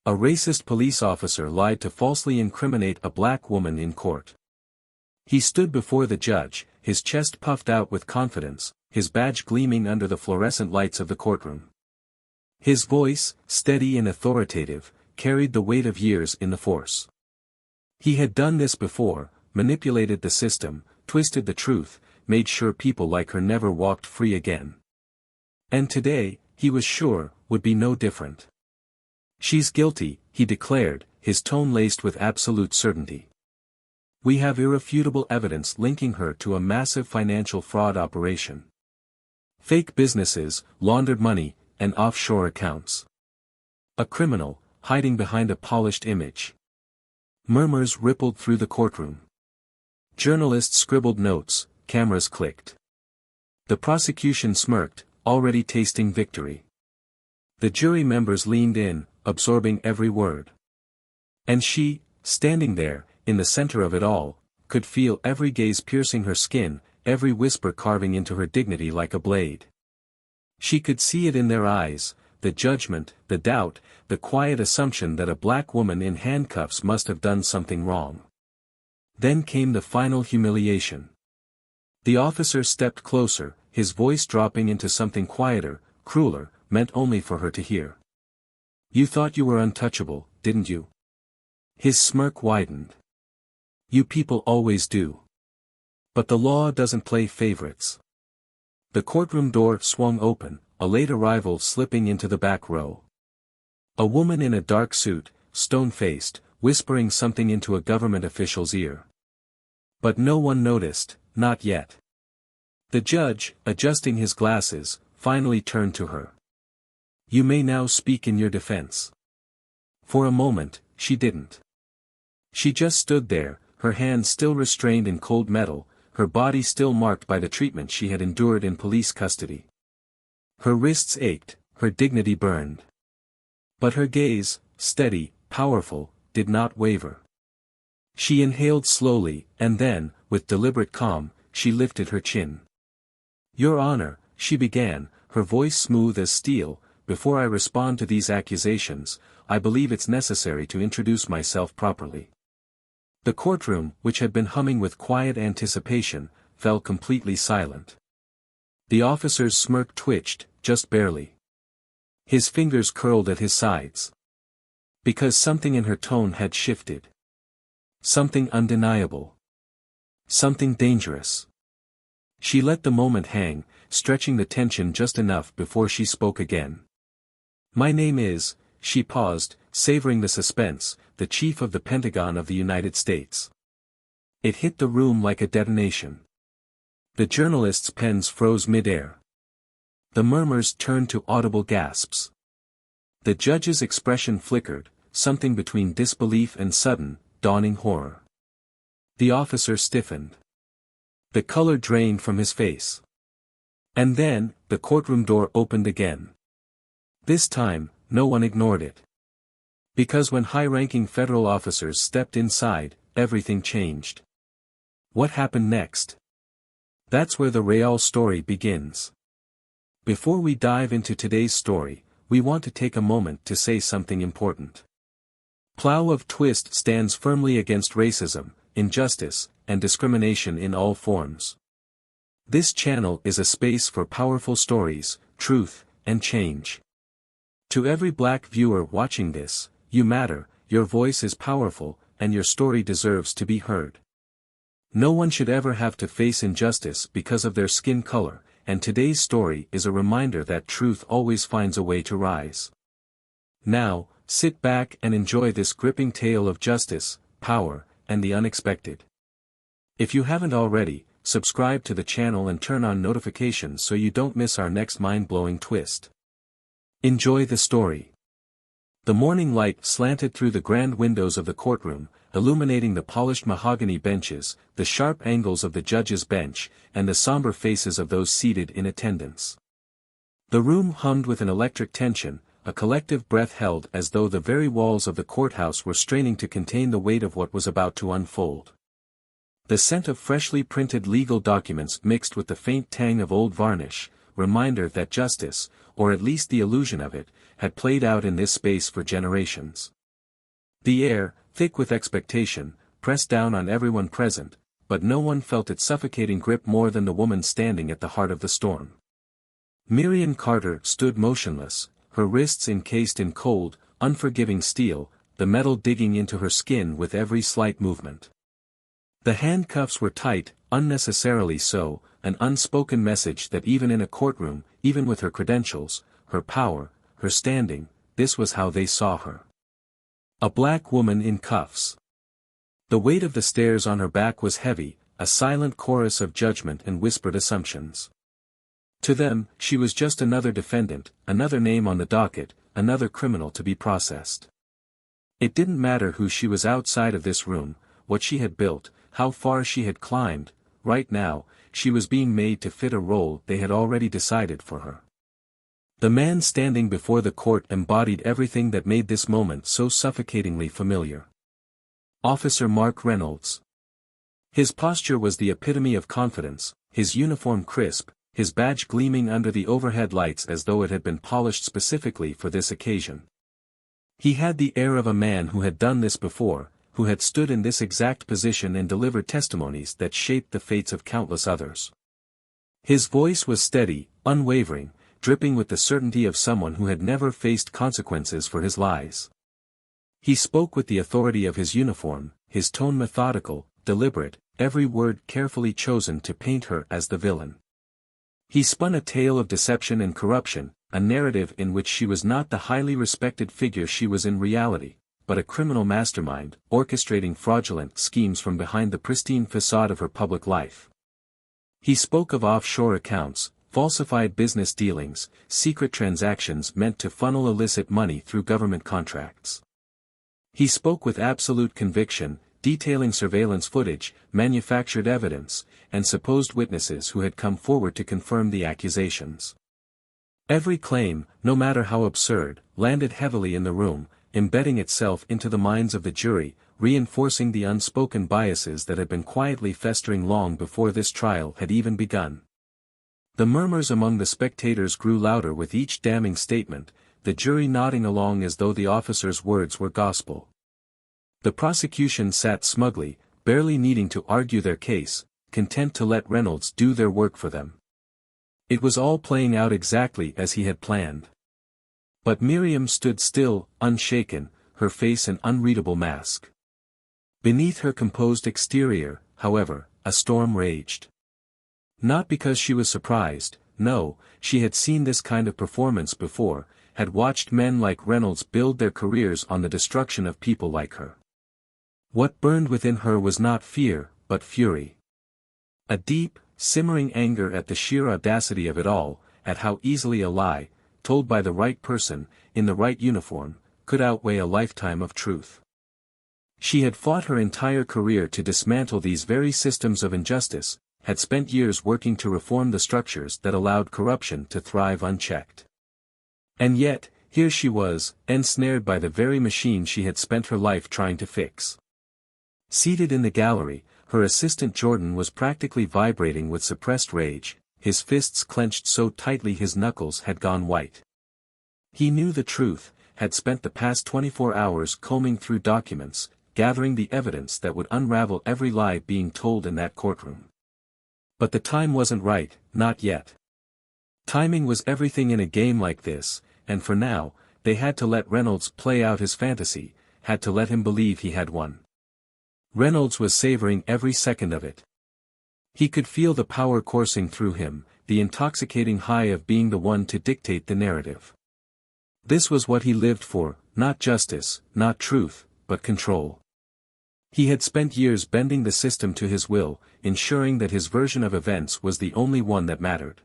A racist police officer lied to falsely incriminate a black woman in court. He stood before the judge, his chest puffed out with confidence, his badge gleaming under the fluorescent lights of the courtroom. His voice, steady and authoritative, carried the weight of years in the force. He had done this before, manipulated the system, twisted the truth, made sure people like her never walked free again. And today, he was sure, would be no different. "She's guilty," he declared, his tone laced with absolute certainty. "We have irrefutable evidence linking her to a massive financial fraud operation. Fake businesses, laundered money, and offshore accounts. A criminal, hiding behind a polished image." Murmurs rippled through the courtroom. Journalists scribbled notes, cameras clicked. The prosecution smirked, already tasting victory. The jury members leaned in, absorbing every word. And she, standing there, in the center of it all, could feel every gaze piercing her skin, every whisper carving into her dignity like a blade. She could see it in their eyes, the judgment, the doubt, the quiet assumption that a black woman in handcuffs must have done something wrong. Then came the final humiliation. The officer stepped closer, his voice dropping into something quieter, crueler, meant only for her to hear. "You thought you were untouchable, didn't you?" His smirk widened. "You people always do. But the law doesn't play favorites." The courtroom door swung open, a late arrival slipping into the back row. A woman in a dark suit, stone-faced, whispering something into a government official's ear. But no one noticed, not yet. The judge, adjusting his glasses, finally turned to her. "You may now speak in your defense." For a moment, she didn't. She just stood there, her hands still restrained in cold metal, her body still marked by the treatment she had endured in police custody. Her wrists ached, her dignity burned. But her gaze, steady, powerful, did not waver. She inhaled slowly, and then, with deliberate calm, she lifted her chin. "Your Honor," she began, her voice smooth as steel, "before I respond to these accusations, I believe it's necessary to introduce myself properly." The courtroom, which had been humming with quiet anticipation, fell completely silent. The officer's smirk twitched, just barely. His fingers curled at his sides. Because something in her tone had shifted. Something undeniable. Something dangerous. She let the moment hang, stretching the tension just enough before she spoke again. "My name is," she paused, savoring the suspense, "the Chief of the Pentagon of the United States." It hit the room like a detonation. The journalists' pens froze mid-air. The murmurs turned to audible gasps. The judge's expression flickered, something between disbelief and sudden, dawning horror. The officer stiffened. The color drained from his face. And then, the courtroom door opened again. This time, no one ignored it. Because when high-ranking federal officers stepped inside, everything changed. What happened next? That's where the real story begins. Before we dive into today's story, we want to take a moment to say something important. Plow of Twist stands firmly against racism, injustice, and discrimination in all forms. This channel is a space for powerful stories, truth, and change. To every black viewer watching this, you matter, your voice is powerful, and your story deserves to be heard. No one should ever have to face injustice because of their skin color, and today's story is a reminder that truth always finds a way to rise. Now, sit back and enjoy this gripping tale of justice, power, and the unexpected. If you haven't already, subscribe to the channel and turn on notifications so you don't miss our next mind-blowing twist. Enjoy the story. The morning light slanted through the grand windows of the courtroom, illuminating the polished mahogany benches, the sharp angles of the judge's bench, and the somber faces of those seated in attendance. The room hummed with an electric tension, a collective breath held as though the very walls of the courthouse were straining to contain the weight of what was about to unfold. The scent of freshly printed legal documents mixed with the faint tang of old varnish, reminder that justice, or at least the illusion of it, had played out in this space for generations. The air, thick with expectation, pressed down on everyone present, but no one felt its suffocating grip more than the woman standing at the heart of the storm. Miriam Carter stood motionless, her wrists encased in cold, unforgiving steel, the metal digging into her skin with every slight movement. The handcuffs were tight, unnecessarily so, an unspoken message that even in a courtroom, even with her credentials, her power, her standing, this was how they saw her. A black woman in cuffs. The weight of the stairs on her back was heavy, a silent chorus of judgment and whispered assumptions. To them, she was just another defendant, another name on the docket, another criminal to be processed. It didn't matter who she was outside of this room, what she had built, how far she had climbed, right now, she was being made to fit a role they had already decided for her. The man standing before the court embodied everything that made this moment so suffocatingly familiar. Officer Mark Reynolds. His posture was the epitome of confidence, his uniform crisp, his badge gleaming under the overhead lights as though it had been polished specifically for this occasion. He had the air of a man who had done this before, who had stood in this exact position and delivered testimonies that shaped the fates of countless others. His voice was steady, unwavering, dripping with the certainty of someone who had never faced consequences for his lies. He spoke with the authority of his uniform, his tone methodical, deliberate, every word carefully chosen to paint her as the villain. He spun a tale of deception and corruption, a narrative in which she was not the highly respected figure she was in reality, but a criminal mastermind, orchestrating fraudulent schemes from behind the pristine facade of her public life. He spoke of offshore accounts, falsified business dealings, secret transactions meant to funnel illicit money through government contracts. He spoke with absolute conviction, detailing surveillance footage, manufactured evidence, and supposed witnesses who had come forward to confirm the accusations. Every claim, no matter how absurd, landed heavily in the room, embedding itself into the minds of the jury, reinforcing the unspoken biases that had been quietly festering long before this trial had even begun. The murmurs among the spectators grew louder with each damning statement, the jury nodding along as though the officer's words were gospel. The prosecution sat smugly, barely needing to argue their case, content to let Reynolds do their work for them. It was all playing out exactly as he had planned. But Miriam stood still, unshaken, her face an unreadable mask. Beneath her composed exterior, however, a storm raged. Not because she was surprised, no, she had seen this kind of performance before, had watched men like Reynolds build their careers on the destruction of people like her. What burned within her was not fear, but fury. A deep, simmering anger at the sheer audacity of it all, at how easily a lie, told by the right person, in the right uniform, could outweigh a lifetime of truth. She had fought her entire career to dismantle these very systems of injustice, had spent years working to reform the structures that allowed corruption to thrive unchecked. And yet, here she was, ensnared by the very machine she had spent her life trying to fix. Seated in the gallery, her assistant Jordan was practically vibrating with suppressed rage, his fists clenched so tightly his knuckles had gone white. He knew the truth, had spent the past 24 hours combing through documents, gathering the evidence that would unravel every lie being told in that courtroom. But the time wasn't right, not yet. Timing was everything in a game like this, and for now, they had to let Reynolds play out his fantasy, had to let him believe he had won. Reynolds was savoring every second of it. He could feel the power coursing through him, the intoxicating high of being the one to dictate the narrative. This was what he lived for, not justice, not truth, but control. He had spent years bending the system to his will, ensuring that his version of events was the only one that mattered.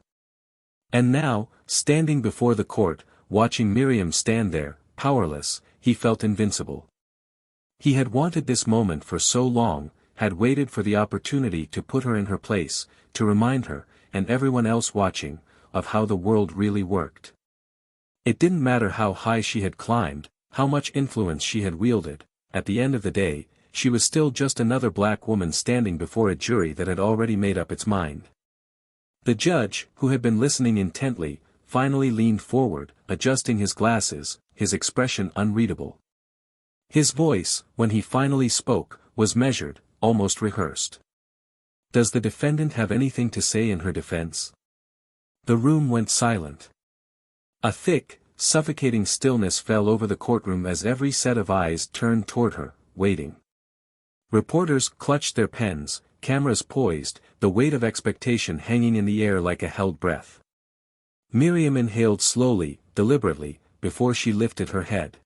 And now, standing before the court, watching Miriam stand there, powerless, he felt invincible. He had wanted this moment for so long, had waited for the opportunity to put her in her place, to remind her, and everyone else watching, of how the world really worked. It didn't matter how high she had climbed, how much influence she had wielded, at the end of the day, she was still just another black woman standing before a jury that had already made up its mind. The judge, who had been listening intently, finally leaned forward, adjusting his glasses, his expression unreadable. His voice, when he finally spoke, was measured, almost rehearsed. "Does the defendant have anything to say in her defense?" The room went silent. A thick, suffocating stillness fell over the courtroom as every set of eyes turned toward her, waiting. Reporters clutched their pens, cameras poised, the weight of expectation hanging in the air like a held breath. Miriam inhaled slowly, deliberately, before she lifted her head.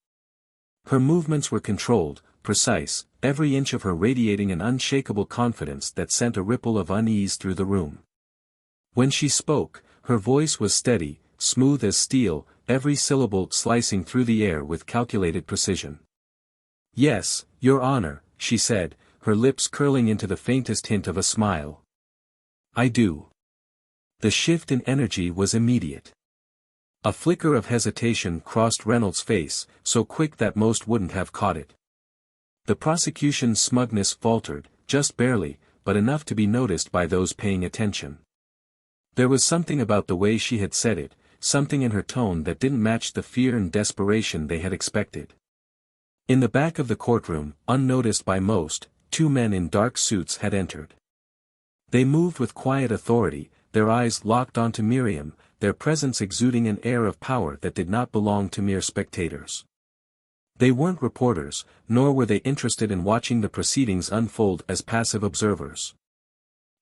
Her movements were controlled, precise, every inch of her radiating an unshakable confidence that sent a ripple of unease through the room. When she spoke, her voice was steady, smooth as steel, every syllable slicing through the air with calculated precision. "Yes, Your Honor," she said, her lips curling into the faintest hint of a smile. "I do." The shift in energy was immediate. A flicker of hesitation crossed Reynolds' face, so quick that most wouldn't have caught it. The prosecution's smugness faltered, just barely, but enough to be noticed by those paying attention. There was something about the way she had said it, something in her tone that didn't match the fear and desperation they had expected. In the back of the courtroom, unnoticed by most, two men in dark suits had entered. They moved with quiet authority, their eyes locked onto Miriam, their presence exuding an air of power that did not belong to mere spectators. They weren't reporters, nor were they interested in watching the proceedings unfold as passive observers.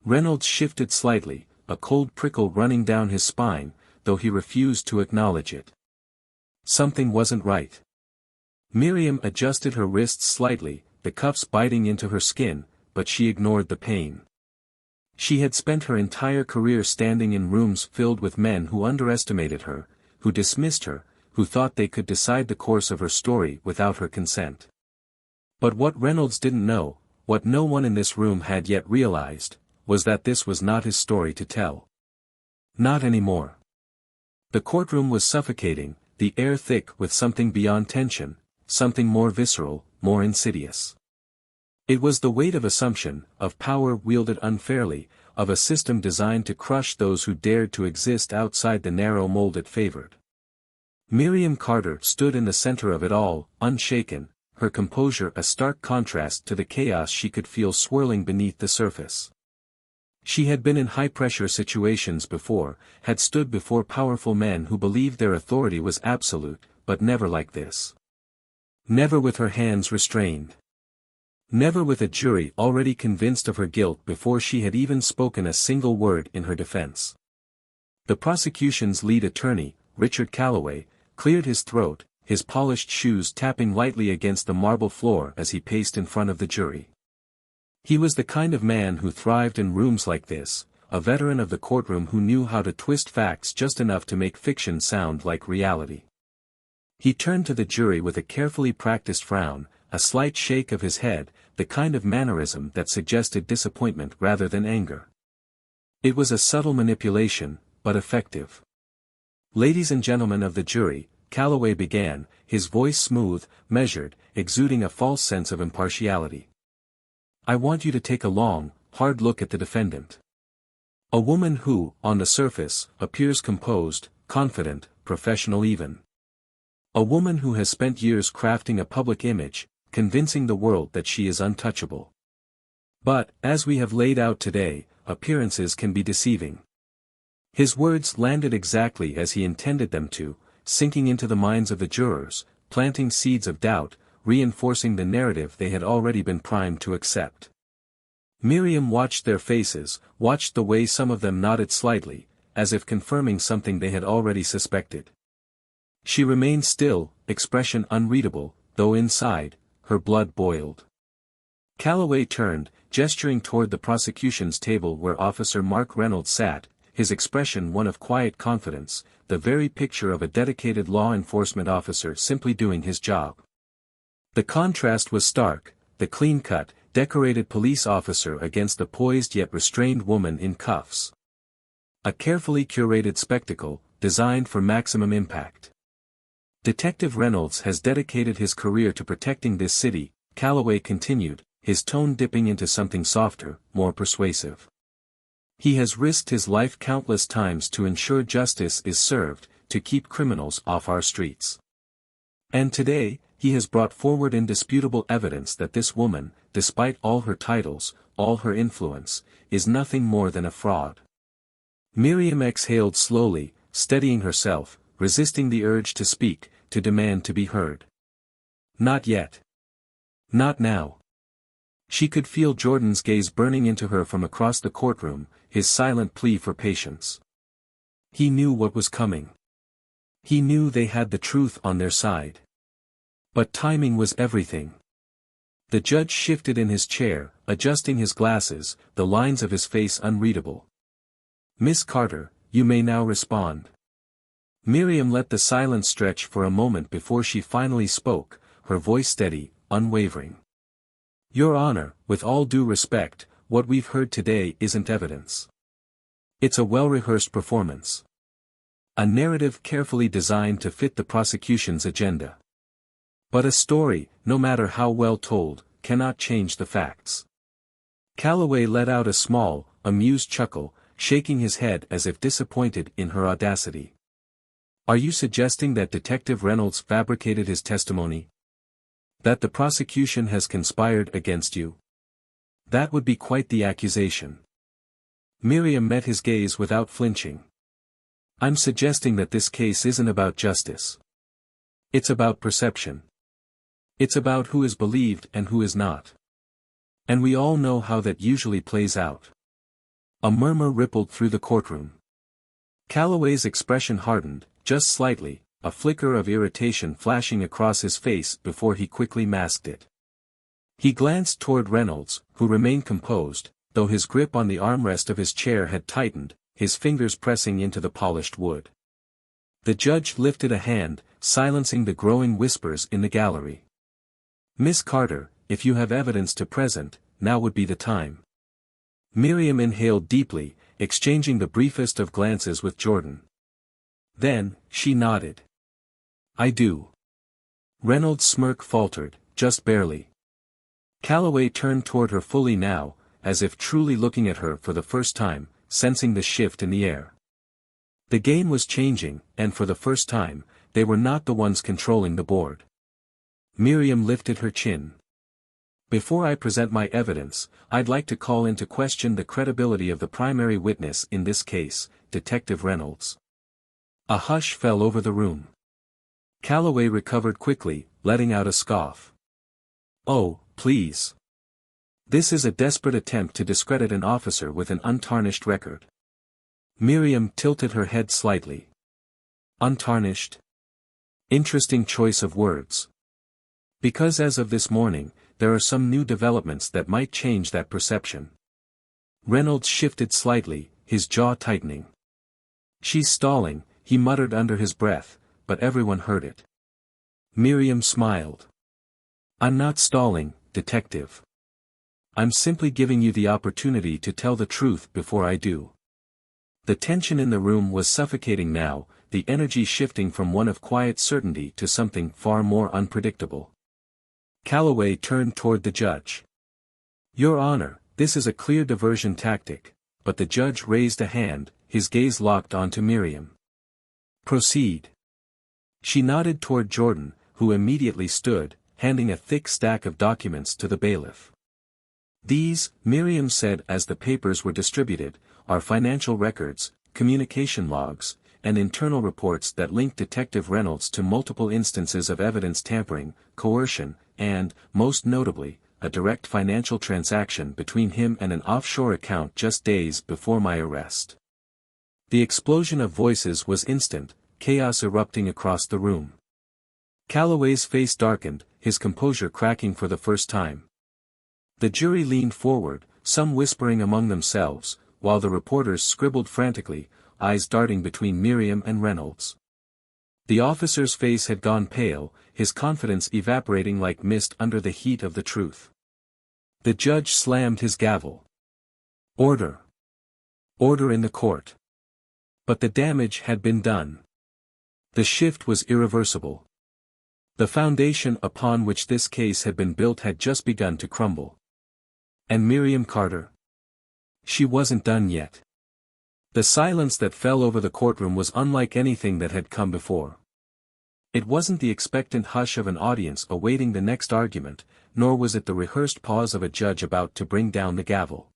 Reynolds shifted slightly, a cold prickle running down his spine, though he refused to acknowledge it. Something wasn't right. Miriam adjusted her wrists slightly, the cuffs biting into her skin, but she ignored the pain. She had spent her entire career standing in rooms filled with men who underestimated her, who dismissed her, who thought they could decide the course of her story without her consent. But what Reynolds didn't know, what no one in this room had yet realized, was that this was not his story to tell. Not anymore. The courtroom was suffocating, the air thick with something beyond tension, something more visceral, more insidious. It was the weight of assumption, of power wielded unfairly, of a system designed to crush those who dared to exist outside the narrow mold it favored. Miriam Carter stood in the center of it all, unshaken, her composure a stark contrast to the chaos she could feel swirling beneath the surface. She had been in high-pressure situations before, had stood before powerful men who believed their authority was absolute, but never like this. Never with her hands restrained. Never with a jury already convinced of her guilt before she had even spoken a single word in her defense. The prosecution's lead attorney, Richard Calloway, cleared his throat, his polished shoes tapping lightly against the marble floor as he paced in front of the jury. He was the kind of man who thrived in rooms like this, a veteran of the courtroom who knew how to twist facts just enough to make fiction sound like reality. He turned to the jury with a carefully practiced frown, a slight shake of his head, the kind of mannerism that suggested disappointment rather than anger. It was a subtle manipulation, but effective. "Ladies and gentlemen of the jury," Calloway began, his voice smooth, measured, exuding a false sense of impartiality. "I want you to take a long, hard look at the defendant. A woman who, on the surface, appears composed, confident, professional even. A woman who has spent years crafting a public image, convincing the world that she is untouchable. But, as we have laid out today, appearances can be deceiving." His words landed exactly as he intended them to, sinking into the minds of the jurors, planting seeds of doubt, reinforcing the narrative they had already been primed to accept. Miriam watched their faces, watched the way some of them nodded slightly, as if confirming something they had already suspected. She remained still, expression unreadable, though inside, her blood boiled. Calloway turned, gesturing toward the prosecution's table where Officer Mark Reynolds sat, his expression one of quiet confidence, the very picture of a dedicated law enforcement officer simply doing his job. The contrast was stark, the clean-cut, decorated police officer against the poised yet restrained woman in cuffs. A carefully curated spectacle, designed for maximum impact. "Detective Reynolds has dedicated his career to protecting this city," Calloway continued, his tone dipping into something softer, more persuasive. He has risked his life countless times to ensure justice is served, to keep criminals off our streets. And today, he has brought forward indisputable evidence that this woman, despite all her titles, all her influence, is nothing more than a fraud. Miriam exhaled slowly, steadying herself, resisting the urge to speak, to demand to be heard. Not yet. Not now. She could feel Jordan's gaze burning into her from across the courtroom, his silent plea for patience. He knew what was coming. He knew they had the truth on their side. But timing was everything. The judge shifted in his chair, adjusting his glasses, the lines of his face unreadable. "Miss Carter, you may now respond." Miriam let the silence stretch for a moment before she finally spoke, her voice steady, unwavering. "Your Honor, with all due respect, what we've heard today isn't evidence. It's a well-rehearsed performance. A narrative carefully designed to fit the prosecution's agenda. But a story, no matter how well told, cannot change the facts." Calloway let out a small, amused chuckle, shaking his head as if disappointed in her audacity. "Are you suggesting that Detective Reynolds fabricated his testimony? That the prosecution has conspired against you? That would be quite the accusation." Miriam met his gaze without flinching. "I'm suggesting that this case isn't about justice. It's about perception. It's about who is believed and who is not. And we all know how that usually plays out." A murmur rippled through the courtroom. Calloway's expression hardened, just slightly, a flicker of irritation flashing across his face before he quickly masked it. He glanced toward Reynolds, who remained composed, though his grip on the armrest of his chair had tightened, his fingers pressing into the polished wood. The judge lifted a hand, silencing the growing whispers in the gallery. "Miss Carter, if you have evidence to present, now would be the time." Miriam inhaled deeply, exchanging the briefest of glances with Jordan. Then, she nodded. "I do." Reynolds' smirk faltered, just barely. Calloway turned toward her fully now, as if truly looking at her for the first time, sensing the shift in the air. The game was changing, and for the first time, they were not the ones controlling the board. Miriam lifted her chin. "Before I present my evidence, I'd like to call into question the credibility of the primary witness in this case, Detective Reynolds." A hush fell over the room. Calloway recovered quickly, letting out a scoff. "Oh, please. This is a desperate attempt to discredit an officer with an untarnished record." Miriam tilted her head slightly. "Untarnished? Interesting choice of words. Because as of this morning, there are some new developments that might change that perception." Reynolds shifted slightly, his jaw tightening. "She's stalling," he muttered under his breath, but everyone heard it. Miriam smiled. "I'm not stalling, Detective. I'm simply giving you the opportunity to tell the truth before I do." The tension in the room was suffocating now, the energy shifting from one of quiet certainty to something far more unpredictable. Calloway turned toward the judge. "Your Honor, this is a clear diversion tactic," but the judge raised a hand, his gaze locked onto Miriam. "Proceed." She nodded toward Jordan, who immediately stood, handing a thick stack of documents to the bailiff. "These," Miriam said as the papers were distributed, "are financial records, communication logs, and internal reports that link Detective Reynolds to multiple instances of evidence tampering, coercion, and, most notably, a direct financial transaction between him and an offshore account just days before my arrest." The explosion of voices was instant, chaos erupting across the room. Calloway's face darkened, his composure cracking for the first time. The jury leaned forward, some whispering among themselves, while the reporters scribbled frantically, eyes darting between Miriam and Reynolds. The officer's face had gone pale, his confidence evaporating like mist under the heat of the truth. The judge slammed his gavel. "Order! Order in the court!" But the damage had been done. The shift was irreversible. The foundation upon which this case had been built had just begun to crumble. And Miriam Carter? She wasn't done yet. The silence that fell over the courtroom was unlike anything that had come before. It wasn't the expectant hush of an audience awaiting the next argument, nor was it the rehearsed pause of a judge about to bring down the gavel.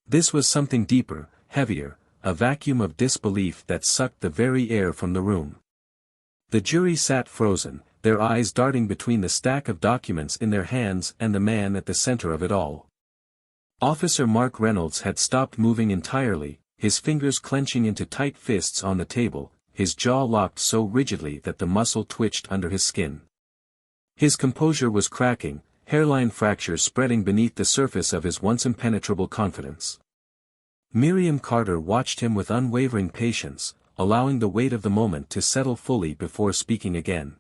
This was something deeper, heavier, a vacuum of disbelief that sucked the very air from the room. The jury sat frozen, their eyes darting between the stack of documents in their hands and the man at the center of it all. Officer Mark Reynolds had stopped moving entirely, his fingers clenching into tight fists on the table, his jaw locked so rigidly that the muscle twitched under his skin. His composure was cracking, hairline fractures spreading beneath the surface of his once impenetrable confidence. Miriam Carter watched him with unwavering patience, allowing the weight of the moment to settle fully before speaking again.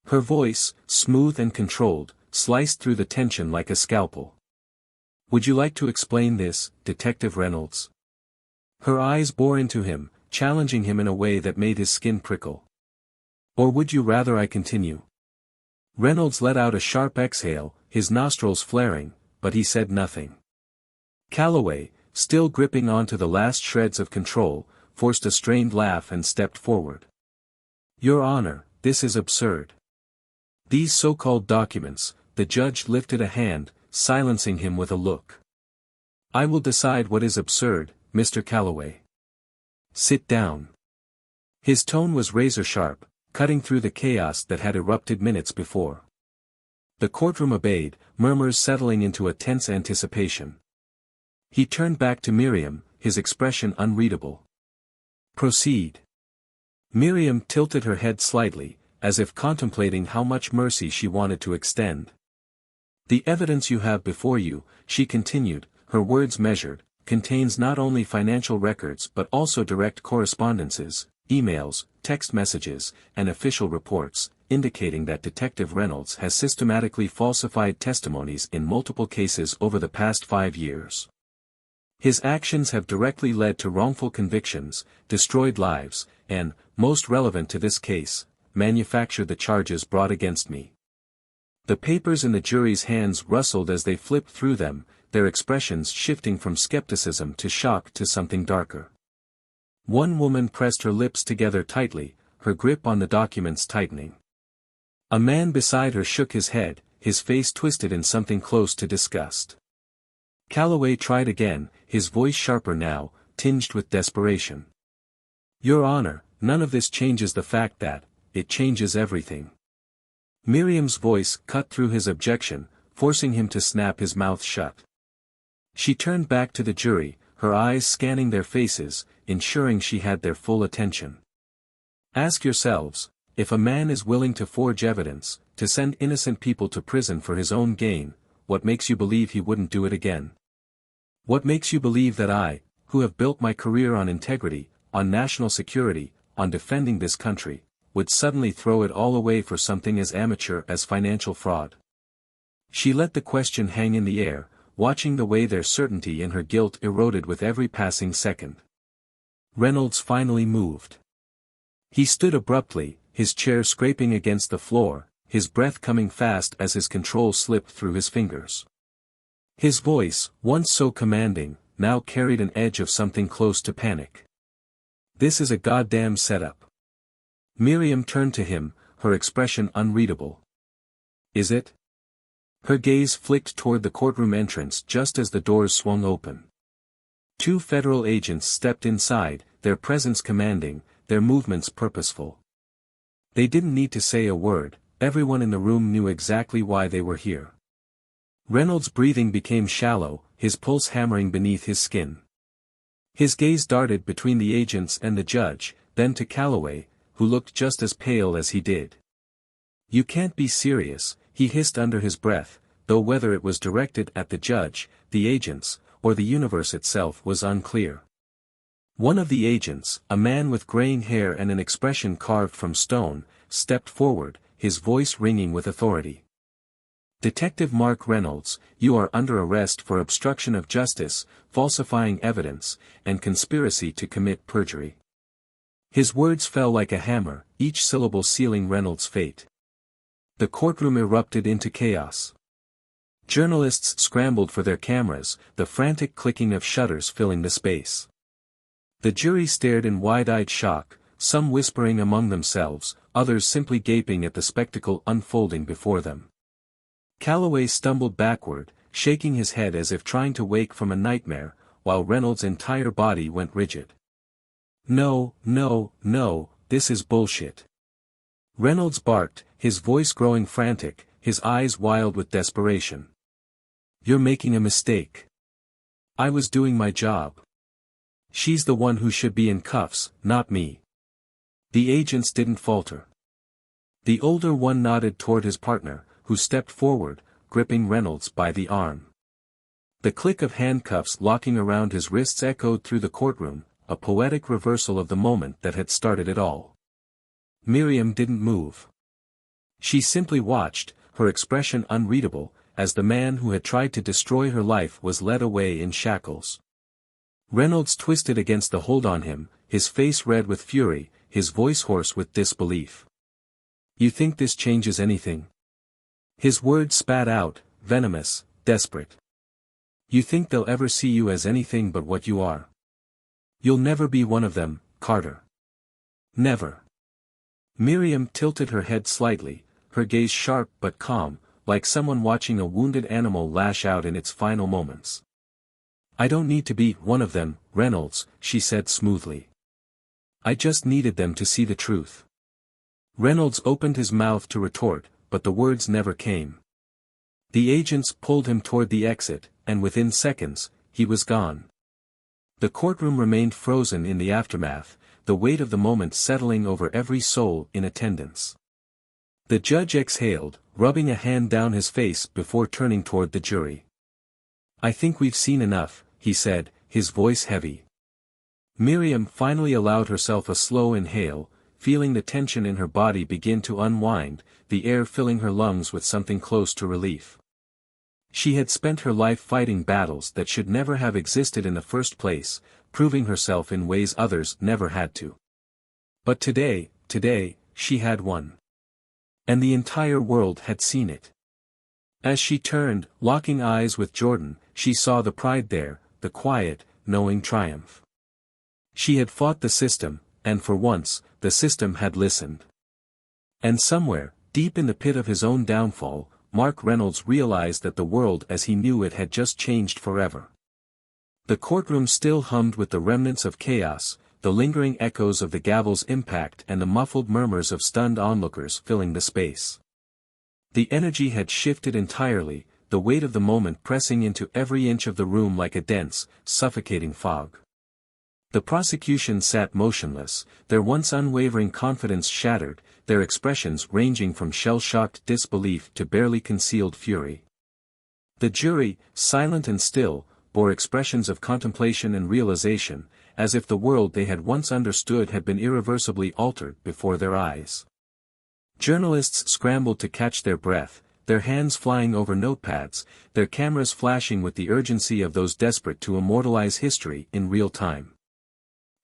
Her voice, smooth and controlled, sliced through the tension like a scalpel. "Would you like to explain this, Detective Reynolds?" Her eyes bore into him, challenging him in a way that made his skin prickle. "Or would you rather I continue?" Reynolds let out a sharp exhale, his nostrils flaring, but he said nothing. Calloway, still gripping onto the last shreds of control, forced a strained laugh and stepped forward. "Your Honor, this is absurd. These so-called documents," the judge lifted a hand, silencing him with a look. "I will decide what is absurd, Mr. Calloway. Sit down." His tone was razor-sharp, cutting through the chaos that had erupted minutes before. The courtroom obeyed, murmurs settling into a tense anticipation. He turned back to Miriam, his expression unreadable. "Proceed." Miriam tilted her head slightly, as if contemplating how much mercy she wanted to extend. "The evidence you have before you," she continued, her words measured, "contains not only financial records but also direct correspondences, emails, text messages, and official reports, indicating that Detective Reynolds has systematically falsified testimonies in multiple cases over the past 5 years. His actions have directly led to wrongful convictions, destroyed lives, and, most relevant to this case, manufactured the charges brought against me." The papers in the jury's hands rustled as they flipped through them, their expressions shifting from skepticism to shock to something darker. One woman pressed her lips together tightly, her grip on the documents tightening. A man beside her shook his head, his face twisted in something close to disgust. Calloway tried again, his voice sharper now, tinged with desperation. "Your Honor, none of this changes the fact that, it changes everything." Miriam's voice cut through his objection, forcing him to snap his mouth shut. She turned back to the jury, her eyes scanning their faces, ensuring she had their full attention. "Ask yourselves, if a man is willing to forge evidence, to send innocent people to prison for his own gain, what makes you believe he wouldn't do it again? What makes you believe that I, who have built my career on integrity, on national security, on defending this country, would suddenly throw it all away for something as amateur as financial fraud?" She let the question hang in the air, watching the way their certainty in her guilt eroded with every passing second. Reynolds finally moved. He stood abruptly, his chair scraping against the floor, his breath coming fast as his control slipped through his fingers. His voice, once so commanding, now carried an edge of something close to panic. "This is a goddamn setup." Miriam turned to him, her expression unreadable. "Is it?" Her gaze flicked toward the courtroom entrance just as the doors swung open. 2 federal agents stepped inside, their presence commanding, their movements purposeful. They didn't need to say a word, everyone in the room knew exactly why they were here. Reynolds' breathing became shallow, his pulse hammering beneath his skin. His gaze darted between the agents and the judge, then to Calloway, who looked just as pale as he did. "You can't be serious," he hissed under his breath, though whether it was directed at the judge, the agents, or the universe itself was unclear. One of the agents, a man with graying hair and an expression carved from stone, stepped forward, his voice ringing with authority. "Detective Mark Reynolds, you are under arrest for obstruction of justice, falsifying evidence, and conspiracy to commit perjury." His words fell like a hammer, each syllable sealing Reynolds' fate. The courtroom erupted into chaos. Journalists scrambled for their cameras, the frantic clicking of shutters filling the space. The jury stared in wide-eyed shock, some whispering among themselves, others simply gaping at the spectacle unfolding before them. Calloway stumbled backward, shaking his head as if trying to wake from a nightmare, while Reynolds' entire body went rigid. "No, no, no, this is bullshit." Reynolds barked, his voice growing frantic, his eyes wild with desperation. "You're making a mistake. I was doing my job. She's the one who should be in cuffs, not me." The agents didn't falter. The older one nodded toward his partner, who stepped forward, gripping Reynolds by the arm. The click of handcuffs locking around his wrists echoed through the courtroom, a poetic reversal of the moment that had started it all. Miriam didn't move. She simply watched, her expression unreadable, as the man who had tried to destroy her life was led away in shackles. Reynolds twisted against the hold on him, his face red with fury, his voice hoarse with disbelief. "You think this changes anything?" His words spat out, venomous, desperate. "You think they'll ever see you as anything but what you are? You'll never be one of them, Carter. Never." Miriam tilted her head slightly, her gaze sharp but calm, like someone watching a wounded animal lash out in its final moments. "I don't need to be one of them, Reynolds," she said smoothly. "I just needed them to see the truth." Reynolds opened his mouth to retort, but the words never came. The agents pulled him toward the exit, and within seconds, he was gone. The courtroom remained frozen in the aftermath, the weight of the moment settling over every soul in attendance. The judge exhaled, rubbing a hand down his face before turning toward the jury. "I think we've seen enough," he said, his voice heavy. Miriam finally allowed herself a slow inhale, feeling the tension in her body begin to unwind, the air filling her lungs with something close to relief. She had spent her life fighting battles that should never have existed in the first place, proving herself in ways others never had to. But today, she had won. And the entire world had seen it. As she turned, locking eyes with Jordan, she saw the pride there, the quiet, knowing triumph. She had fought the system, and for once, the system had listened. And somewhere, deep in the pit of his own downfall, Mark Reynolds realized that the world as he knew it had just changed forever. The courtroom still hummed with the remnants of chaos, the lingering echoes of the gavel's impact and the muffled murmurs of stunned onlookers filling the space. The energy had shifted entirely, the weight of the moment pressing into every inch of the room like a dense, suffocating fog. The prosecution sat motionless, their once unwavering confidence shattered, their expressions ranging from shell-shocked disbelief to barely concealed fury. The jury, silent and still, bore expressions of contemplation and realization, as if the world they had once understood had been irreversibly altered before their eyes. Journalists scrambled to catch their breath, their hands flying over notepads, their cameras flashing with the urgency of those desperate to immortalize history in real time.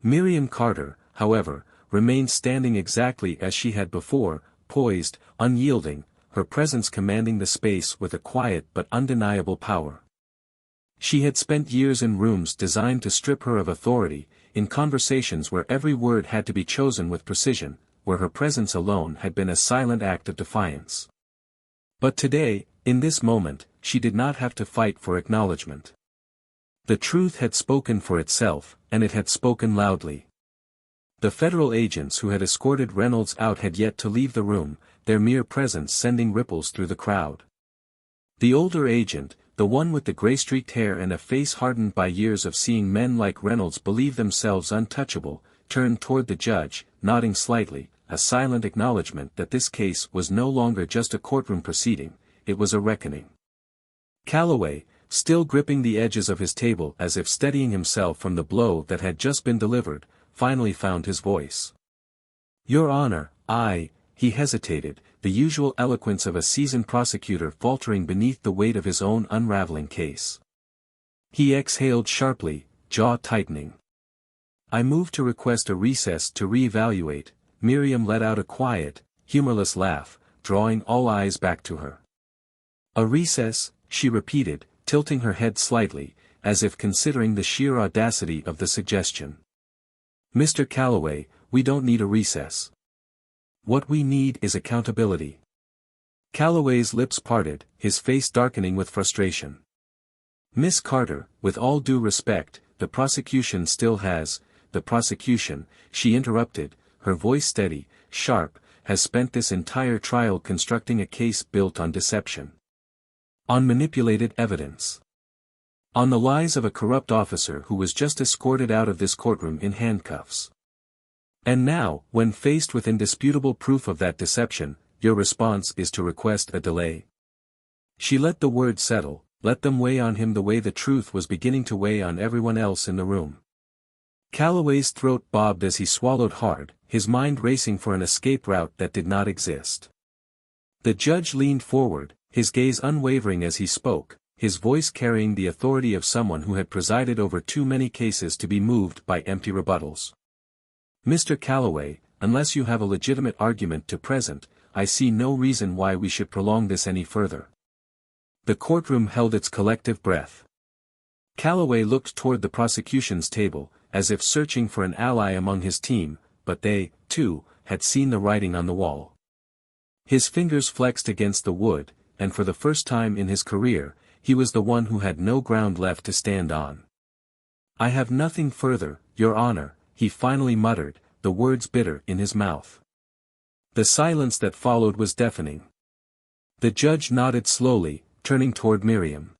Miriam Carter, however, remained standing exactly as she had before, poised, unyielding, her presence commanding the space with a quiet but undeniable power. She had spent years in rooms designed to strip her of authority, in conversations where every word had to be chosen with precision, where her presence alone had been a silent act of defiance. But today, in this moment, she did not have to fight for acknowledgement. The truth had spoken for itself, and it had spoken loudly. The federal agents who had escorted Reynolds out had yet to leave the room, their mere presence sending ripples through the crowd. The older agent, the one with the gray-streaked hair and a face hardened by years of seeing men like Reynolds believe themselves untouchable, turned toward the judge, nodding slightly, a silent acknowledgement that this case was no longer just a courtroom proceeding, it was a reckoning. Calloway, still gripping the edges of his table as if steadying himself from the blow that had just been delivered, finally found his voice. "Your Honor, he hesitated, the usual eloquence of a seasoned prosecutor faltering beneath the weight of his own unraveling case. He exhaled sharply, jaw tightening. "I move to request a recess to re-evaluate." Miriam let out a quiet, humorless laugh, drawing all eyes back to her. "A recess," she repeated, tilting her head slightly, as if considering the sheer audacity of the suggestion. Mr. Calloway, we don't need a recess. What we need is accountability. Calloway's lips parted, his face darkening with frustration. Miss Carter, with all due respect, the prosecution still has, the prosecution, she interrupted, her voice steady, sharp, has spent this entire trial constructing a case built on deception. On manipulated evidence. On the lies of a corrupt officer who was just escorted out of this courtroom in handcuffs. And now, when faced with indisputable proof of that deception, your response is to request a delay. She let the words settle, let them weigh on him the way the truth was beginning to weigh on everyone else in the room. Calloway's throat bobbed as he swallowed hard, his mind racing for an escape route that did not exist. The judge leaned forward, his gaze unwavering as he spoke, his voice carrying the authority of someone who had presided over too many cases to be moved by empty rebuttals. Mr. Calloway, unless you have a legitimate argument to present, I see no reason why we should prolong this any further. The courtroom held its collective breath. Calloway looked toward the prosecution's table, as if searching for an ally among his team, but they, too, had seen the writing on the wall. His fingers flexed against the wood, and for the first time in his career, he was the one who had no ground left to stand on. I have nothing further, Your Honor, he finally muttered, the words bitter in his mouth. The silence that followed was deafening. The judge nodded slowly, turning toward Miriam.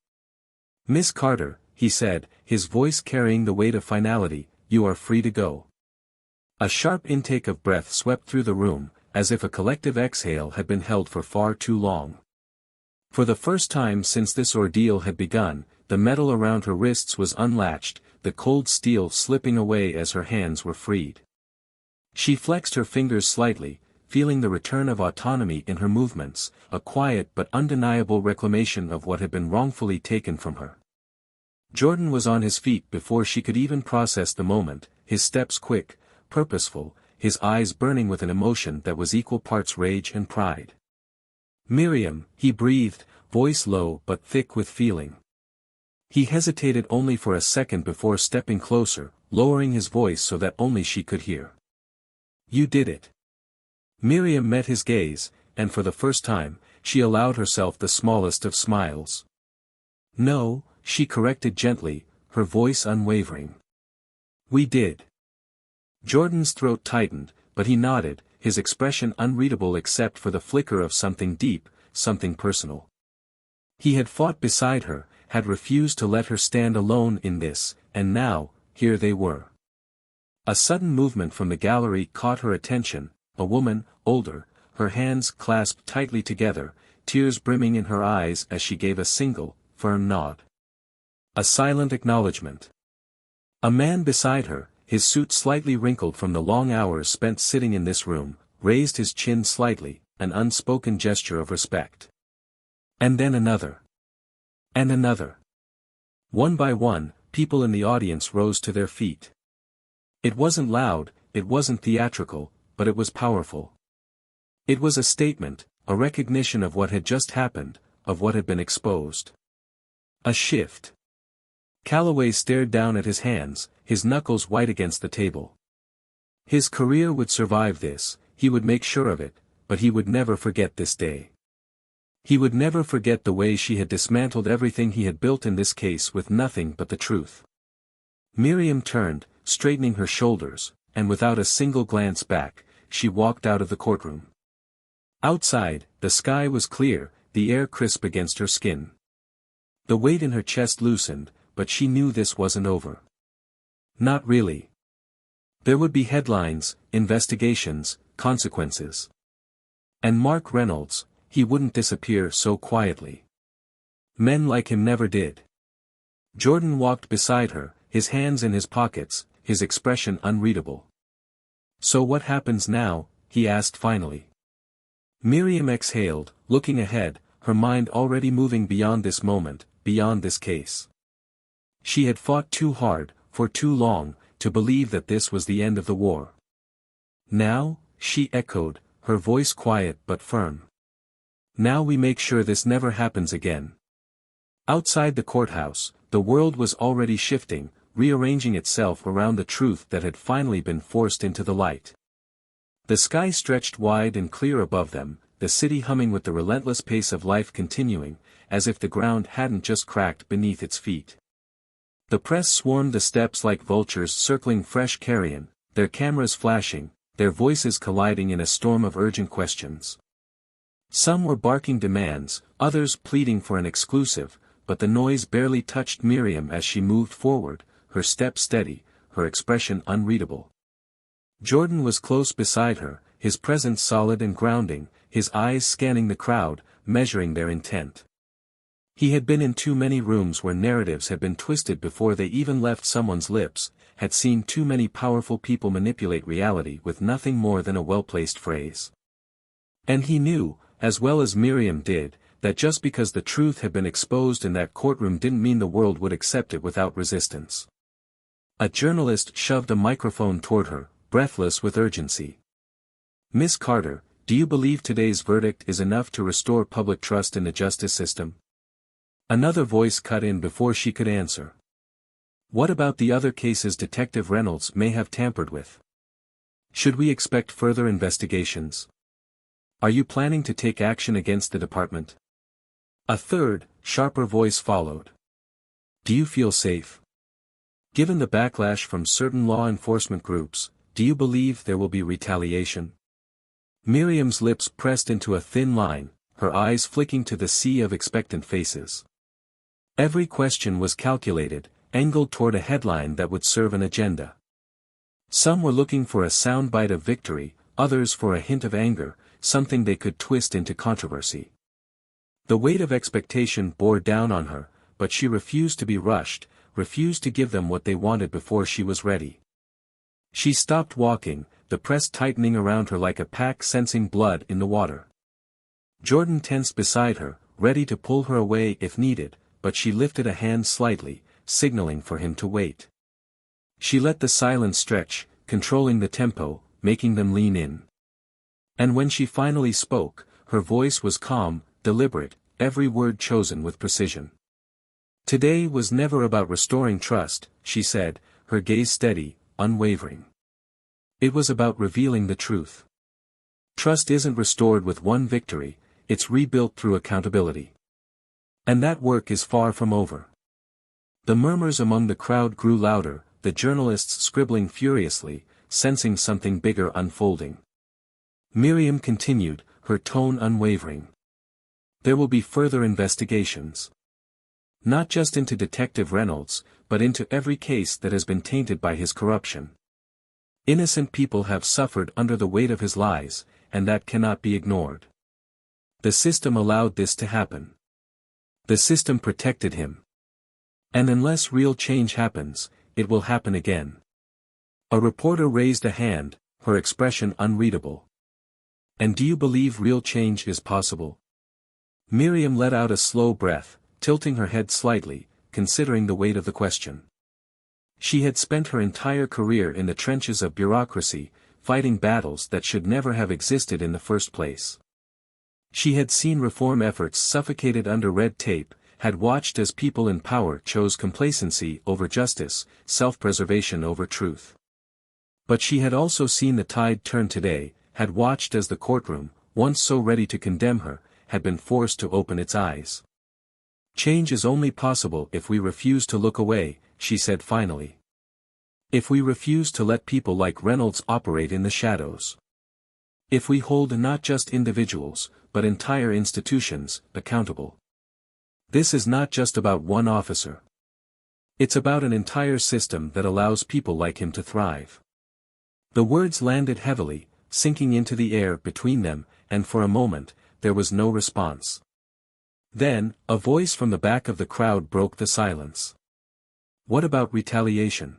Miss Carter, he said, his voice carrying the weight of finality, you are free to go. A sharp intake of breath swept through the room, as if a collective exhale had been held for far too long. For the first time since this ordeal had begun, the metal around her wrists was unlatched, the cold steel slipping away as her hands were freed. She flexed her fingers slightly, feeling the return of autonomy in her movements, a quiet but undeniable reclamation of what had been wrongfully taken from her. Jordan was on his feet before she could even process the moment, his steps quick, purposeful, his eyes burning with an emotion that was equal parts rage and pride. Miriam, he breathed, voice low but thick with feeling. He hesitated only for a second before stepping closer, lowering his voice so that only she could hear. You did it. Miriam met his gaze, and for the first time, she allowed herself the smallest of smiles. No, she corrected gently, her voice unwavering. We did. Jordan's throat tightened, but he nodded, his expression unreadable except for the flicker of something deep, something personal. He had fought beside her, had refused to let her stand alone in this, and now, here they were. A sudden movement from the gallery caught her attention, a woman, older, her hands clasped tightly together, tears brimming in her eyes as she gave a single, firm nod. A silent acknowledgement. A man beside her, his suit slightly wrinkled from the long hours spent sitting in this room, raised his chin slightly, an unspoken gesture of respect. And then another. And another. One by one, people in the audience rose to their feet. It wasn't loud, it wasn't theatrical, but it was powerful. It was a statement, a recognition of what had just happened, of what had been exposed. A shift. Calloway stared down at his hands, his knuckles white against the table. His career would survive this, he would make sure of it, but he would never forget this day. He would never forget the way she had dismantled everything he had built in this case with nothing but the truth. Miriam turned, straightening her shoulders, and without a single glance back, she walked out of the courtroom. Outside, the sky was clear, the air crisp against her skin. The weight in her chest loosened, but she knew this wasn't over. Not really. There would be headlines, investigations, consequences. And Mark Reynolds, he wouldn't disappear so quietly. Men like him never did. Jordan walked beside her, his hands in his pockets, his expression unreadable. So what happens now? He asked finally. Miriam exhaled, looking ahead, her mind already moving beyond this moment, beyond this case. She had fought too hard, for too long, to believe that this was the end of the war. Now, she echoed, her voice quiet but firm. Now we make sure this never happens again. Outside the courthouse, the world was already shifting, rearranging itself around the truth that had finally been forced into the light. The sky stretched wide and clear above them, the city humming with the relentless pace of life continuing, as if the ground hadn't just cracked beneath its feet. The press swarmed the steps like vultures circling fresh carrion, their cameras flashing, their voices colliding in a storm of urgent questions. Some were barking demands, others pleading for an exclusive, but the noise barely touched Miriam as she moved forward, her step steady, her expression unreadable. Jordan was close beside her, his presence solid and grounding, his eyes scanning the crowd, measuring their intent. He had been in too many rooms where narratives had been twisted before they even left someone's lips, had seen too many powerful people manipulate reality with nothing more than a well-placed phrase. And he knew, as well as Miriam did, that just because the truth had been exposed in that courtroom didn't mean the world would accept it without resistance. A journalist shoved a microphone toward her, breathless with urgency. "Miss Carter, do you believe today's verdict is enough to restore public trust in the justice system?" Another voice cut in before she could answer. "What about the other cases Detective Reynolds may have tampered with? Should we expect further investigations? Are you planning to take action against the department?" A third, sharper voice followed. "Do you feel safe? Given the backlash from certain law enforcement groups, do you believe there will be retaliation?" Miriam's lips pressed into a thin line, her eyes flicking to the sea of expectant faces. Every question was calculated, angled toward a headline that would serve an agenda. Some were looking for a soundbite of victory, others for a hint of anger, something they could twist into controversy. The weight of expectation bore down on her, but she refused to be rushed, refused to give them what they wanted before she was ready. She stopped walking, the press tightening around her like a pack sensing blood in the water. Jordan tensed beside her, ready to pull her away if needed, but she lifted a hand slightly, signaling for him to wait. She let the silence stretch, controlling the tempo, making them lean in. And when she finally spoke, her voice was calm, deliberate, every word chosen with precision. "Today was never about restoring trust," she said, her gaze steady, unwavering. "It was about revealing the truth. Trust isn't restored with one victory, it's rebuilt through accountability. And that work is far from over." The murmurs among the crowd grew louder, the journalists scribbling furiously, sensing something bigger unfolding. Miriam continued, her tone unwavering. "There will be further investigations. Not just into Detective Reynolds, but into every case that has been tainted by his corruption. Innocent people have suffered under the weight of his lies, and that cannot be ignored. The system allowed this to happen. The system protected him. And unless real change happens, it will happen again." A reporter raised a hand, her expression unreadable. "And do you believe real change is possible?" Miriam let out a slow breath, tilting her head slightly, considering the weight of the question. She had spent her entire career in the trenches of bureaucracy, fighting battles that should never have existed in the first place. She had seen reform efforts suffocated under red tape, had watched as people in power chose complacency over justice, self-preservation over truth. But she had also seen the tide turn today, had watched as the courtroom, once so ready to condemn her, had been forced to open its eyes. "Change is only possible if we refuse to look away," she said finally. "If we refuse to let people like Reynolds operate in the shadows. If we hold not just individuals, but entire institutions, accountable. This is not just about one officer. It's about an entire system that allows people like him to thrive." The words landed heavily, sinking into the air between them, and for a moment, there was no response. Then, a voice from the back of the crowd broke the silence. "What about retaliation?"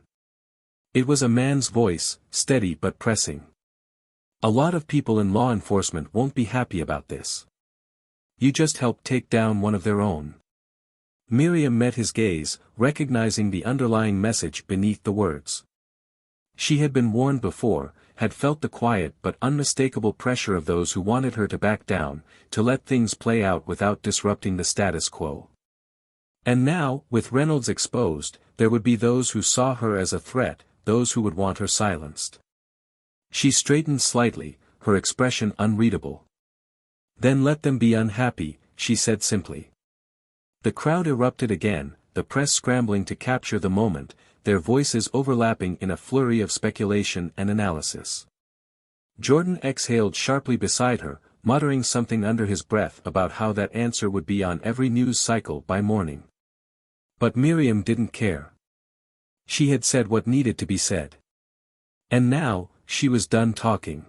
It was a man's voice, steady but pressing. "A lot of people in law enforcement won't be happy about this. You just helped take down one of their own." Miriam met his gaze, recognizing the underlying message beneath the words. She had been warned before, had felt the quiet but unmistakable pressure of those who wanted her to back down, to let things play out without disrupting the status quo. And now, with Reynolds exposed, there would be those who saw her as a threat, those who would want her silenced. She straightened slightly, her expression unreadable. "Then let them be unhappy," she said simply. The crowd erupted again, the press scrambling to capture the moment, their voices overlapping in a flurry of speculation and analysis. Jordan exhaled sharply beside her, muttering something under his breath about how that answer would be on every news cycle by morning. But Miriam didn't care. She had said what needed to be said. And now, she was done talking.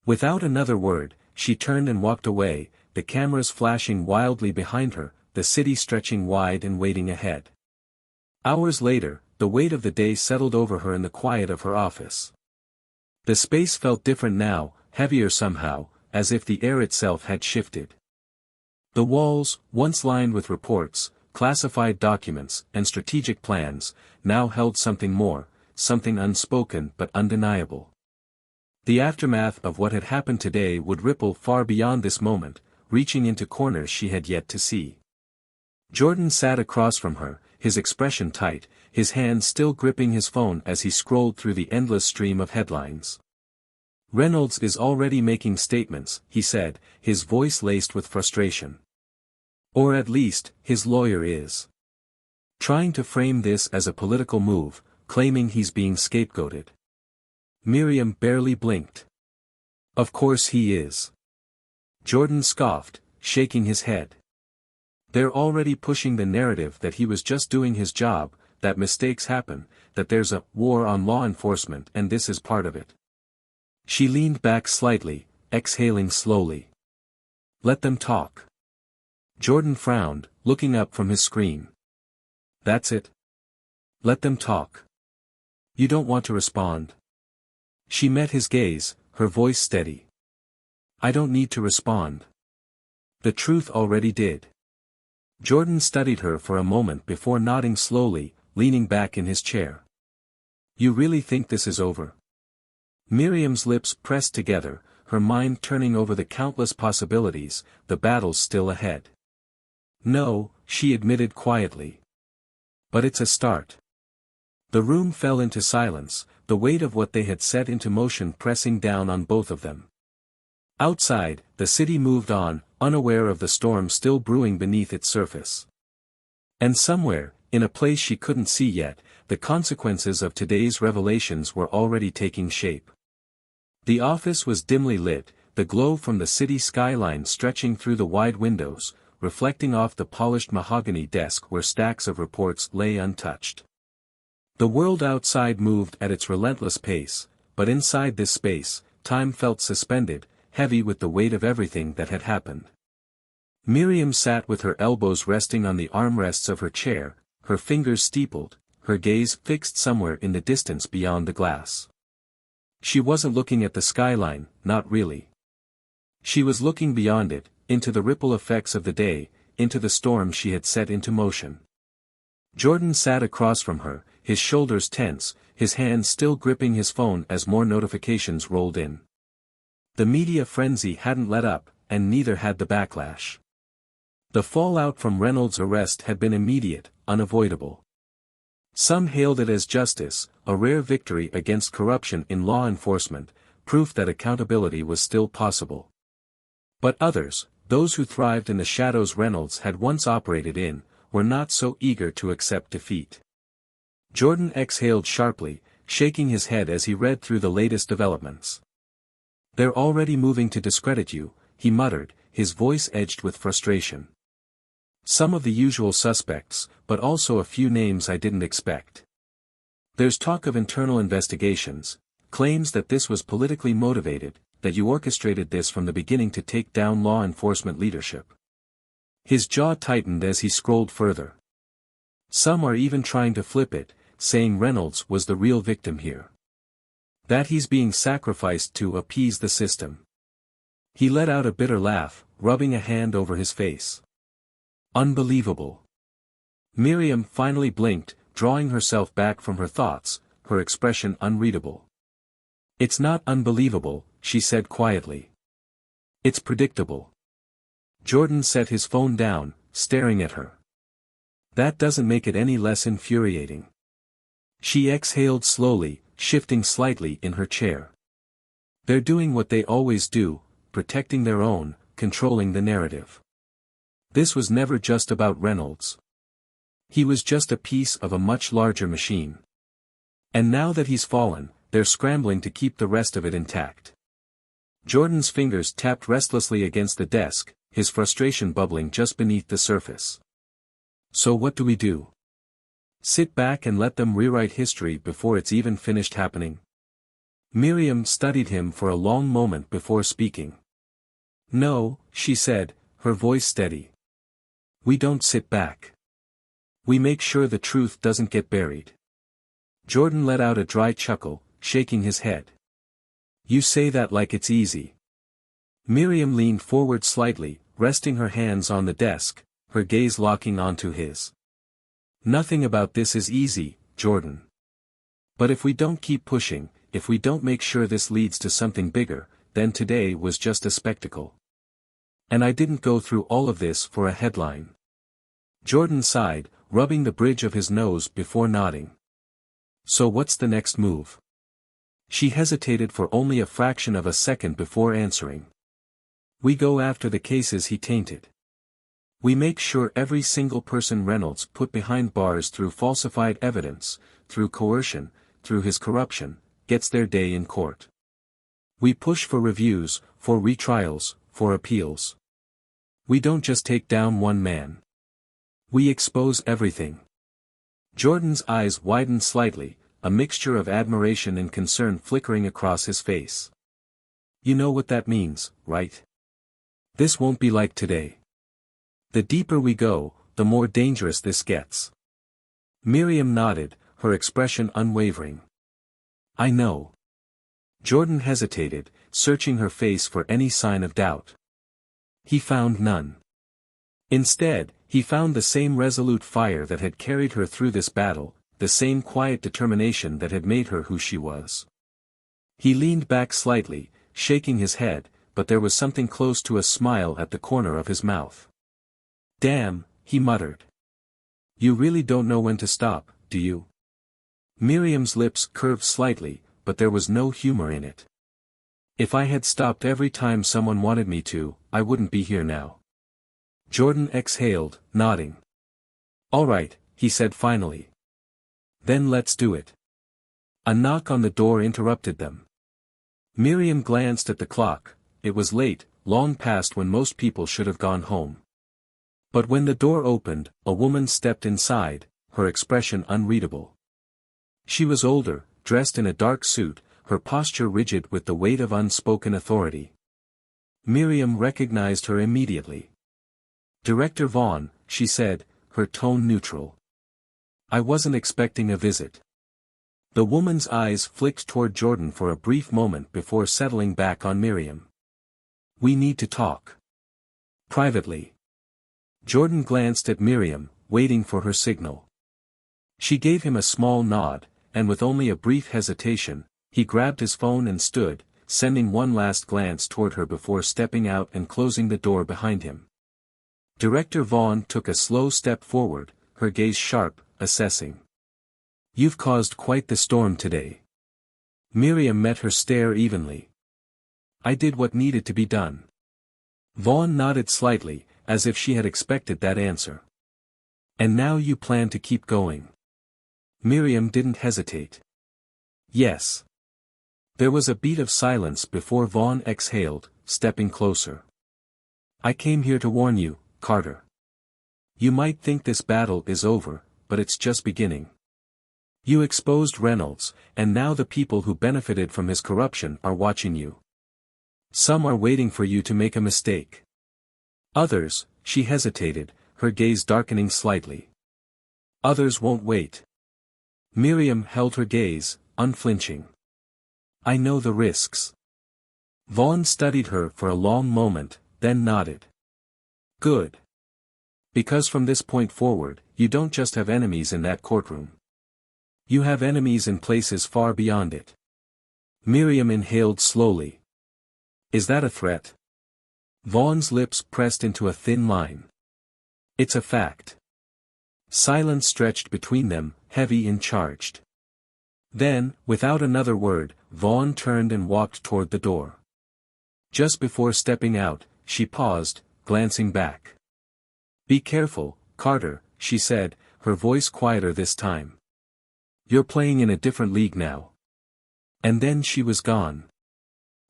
Without another word, she turned and walked away, the cameras flashing wildly behind her, the city stretching wide and waiting ahead. Hours later, the weight of the day settled over her in the quiet of her office. The space felt different now, heavier somehow, as if the air itself had shifted. The walls, once lined with reports, classified documents, and strategic plans, now held something more, something unspoken but undeniable. The aftermath of what had happened today would ripple far beyond this moment, reaching into corners she had yet to see. Jordan sat across from her, his expression tight, his hand still gripping his phone as he scrolled through the endless stream of headlines. "Reynolds is already making statements," he said, his voice laced with frustration. "Or at least, his lawyer is. Trying to frame this as a political move, claiming he's being scapegoated." Miriam barely blinked. "Of course he is." Jordan scoffed, shaking his head. "They're already pushing the narrative that he was just doing his job, that mistakes happen, that there's a war on law enforcement and this is part of it." She leaned back slightly, exhaling slowly. "Let them talk." Jordan frowned, looking up from his screen. "That's it? Let them talk. You don't want to respond?" She met his gaze, her voice steady. "I don't need to respond. The truth already did." Jordan studied her for a moment before nodding slowly, leaning back in his chair. "You really think this is over?" Miriam's lips pressed together, her mind turning over the countless possibilities, the battles still ahead. "No," she admitted quietly. "But it's a start." The room fell into silence, the weight of what they had set into motion pressing down on both of them. Outside, the city moved on, unaware of the storm still brewing beneath its surface. And somewhere, in a place she couldn't see yet, the consequences of today's revelations were already taking shape. The office was dimly lit, the glow from the city skyline stretching through the wide windows, reflecting off the polished mahogany desk where stacks of reports lay untouched. The world outside moved at its relentless pace, but inside this space, time felt suspended, heavy with the weight of everything that had happened. Miriam sat with her elbows resting on the armrests of her chair, her fingers steepled, her gaze fixed somewhere in the distance beyond the glass. She wasn't looking at the skyline, not really. She was looking beyond it, into the ripple effects of the day, into the storm she had set into motion. Jordan sat across from her, his shoulders tense, his hands still gripping his phone as more notifications rolled in. The media frenzy hadn't let up, and neither had the backlash. The fallout from Reynolds' arrest had been immediate, unavoidable. Some hailed it as justice, a rare victory against corruption in law enforcement, proof that accountability was still possible. But others, those who thrived in the shadows Reynolds had once operated in, were not so eager to accept defeat. Jordan exhaled sharply, shaking his head as he read through the latest developments. "They're already moving to discredit you," he muttered, his voice edged with frustration. "Some of the usual suspects, but also a few names I didn't expect. There's talk of internal investigations, claims that this was politically motivated, that you orchestrated this from the beginning to take down law enforcement leadership." His jaw tightened as he scrolled further. "Some are even trying to flip it, saying Reynolds was the real victim here. That he's being sacrificed to appease the system." He let out a bitter laugh, rubbing a hand over his face. "Unbelievable." Miriam finally blinked, drawing herself back from her thoughts, her expression unreadable. "It's not unbelievable," she said quietly. "It's predictable." Jordan set his phone down, staring at her. That doesn't make it any less infuriating. She exhaled slowly, shifting slightly in her chair. They're doing what they always do, protecting their own, controlling the narrative. This was never just about Reynolds. He was just a piece of a much larger machine. And now that he's fallen, they're scrambling to keep the rest of it intact. Jordan's fingers tapped restlessly against the desk, his frustration bubbling just beneath the surface. So what do we do? Sit back and let them rewrite history before it's even finished happening? Miriam studied him for a long moment before speaking. No, she said, her voice steady. We don't sit back. We make sure the truth doesn't get buried. Jordan let out a dry chuckle, shaking his head. You say that like it's easy. Miriam leaned forward slightly, resting her hands on the desk, her gaze locking onto his. Nothing about this is easy, Jordan. But if we don't keep pushing, if we don't make sure this leads to something bigger, then today was just a spectacle. And I didn't go through all of this for a headline. Jordan sighed, rubbing the bridge of his nose before nodding. So what's the next move? She hesitated for only a fraction of a second before answering. We go after the cases he tainted. We make sure every single person Reynolds put behind bars through falsified evidence, through coercion, through his corruption, gets their day in court. We push for reviews, for retrials, for appeals. We don't just take down one man. We expose everything. Jordan's eyes widened slightly, a mixture of admiration and concern flickering across his face. You know what that means, right? This won't be like today. The deeper we go, the more dangerous this gets. Miriam nodded, her expression unwavering. I know. Jordan hesitated, searching her face for any sign of doubt. He found none. Instead, he found the same resolute fire that had carried her through this battle, the same quiet determination that had made her who she was. He leaned back slightly, shaking his head, but there was something close to a smile at the corner of his mouth. Damn, he muttered. You really don't know when to stop, do you? Miriam's lips curved slightly, but there was no humor in it. If I had stopped every time someone wanted me to, I wouldn't be here now. Jordan exhaled, nodding. All right, he said finally. Then let's do it. A knock on the door interrupted them. Miriam glanced at the clock. It was late, long past when most people should have gone home. But when the door opened, a woman stepped inside, her expression unreadable. She was older, dressed in a dark suit, her posture rigid with the weight of unspoken authority. Miriam recognized her immediately. Director Vane, she said, her tone neutral. I wasn't expecting a visit. The woman's eyes flicked toward Jordan for a brief moment before settling back on Miriam. We need to talk. Privately. Jordan glanced at Miriam, waiting for her signal. She gave him a small nod, and with only a brief hesitation, he grabbed his phone and stood, sending one last glance toward her before stepping out and closing the door behind him. Director Vane took a slow step forward, her gaze sharp, assessing. You've caused quite the storm today. Miriam met her stare evenly. I did what needed to be done. Vane nodded slightly, as if she had expected that answer. And now you plan to keep going. Miriam didn't hesitate. Yes. There was a beat of silence before Vane exhaled, stepping closer. I came here to warn you, Carter. You might think this battle is over, but it's just beginning. You exposed Reynolds, and now the people who benefited from his corruption are watching you. Some are waiting for you to make a mistake. Others, she hesitated, her gaze darkening slightly. Others won't wait. Miriam held her gaze, unflinching. I know the risks. Vane studied her for a long moment, then nodded. Good. Because from this point forward, you don't just have enemies in that courtroom. You have enemies in places far beyond it. Miriam inhaled slowly. Is that a threat? Vaughan's lips pressed into a thin line. It's a fact. Silence stretched between them, heavy and charged. Then, without another word, Vaughn turned and walked toward the door. Just before stepping out, she paused, glancing back. "Be careful, Carter," she said, her voice quieter this time. "You're playing in a different league now." And then she was gone.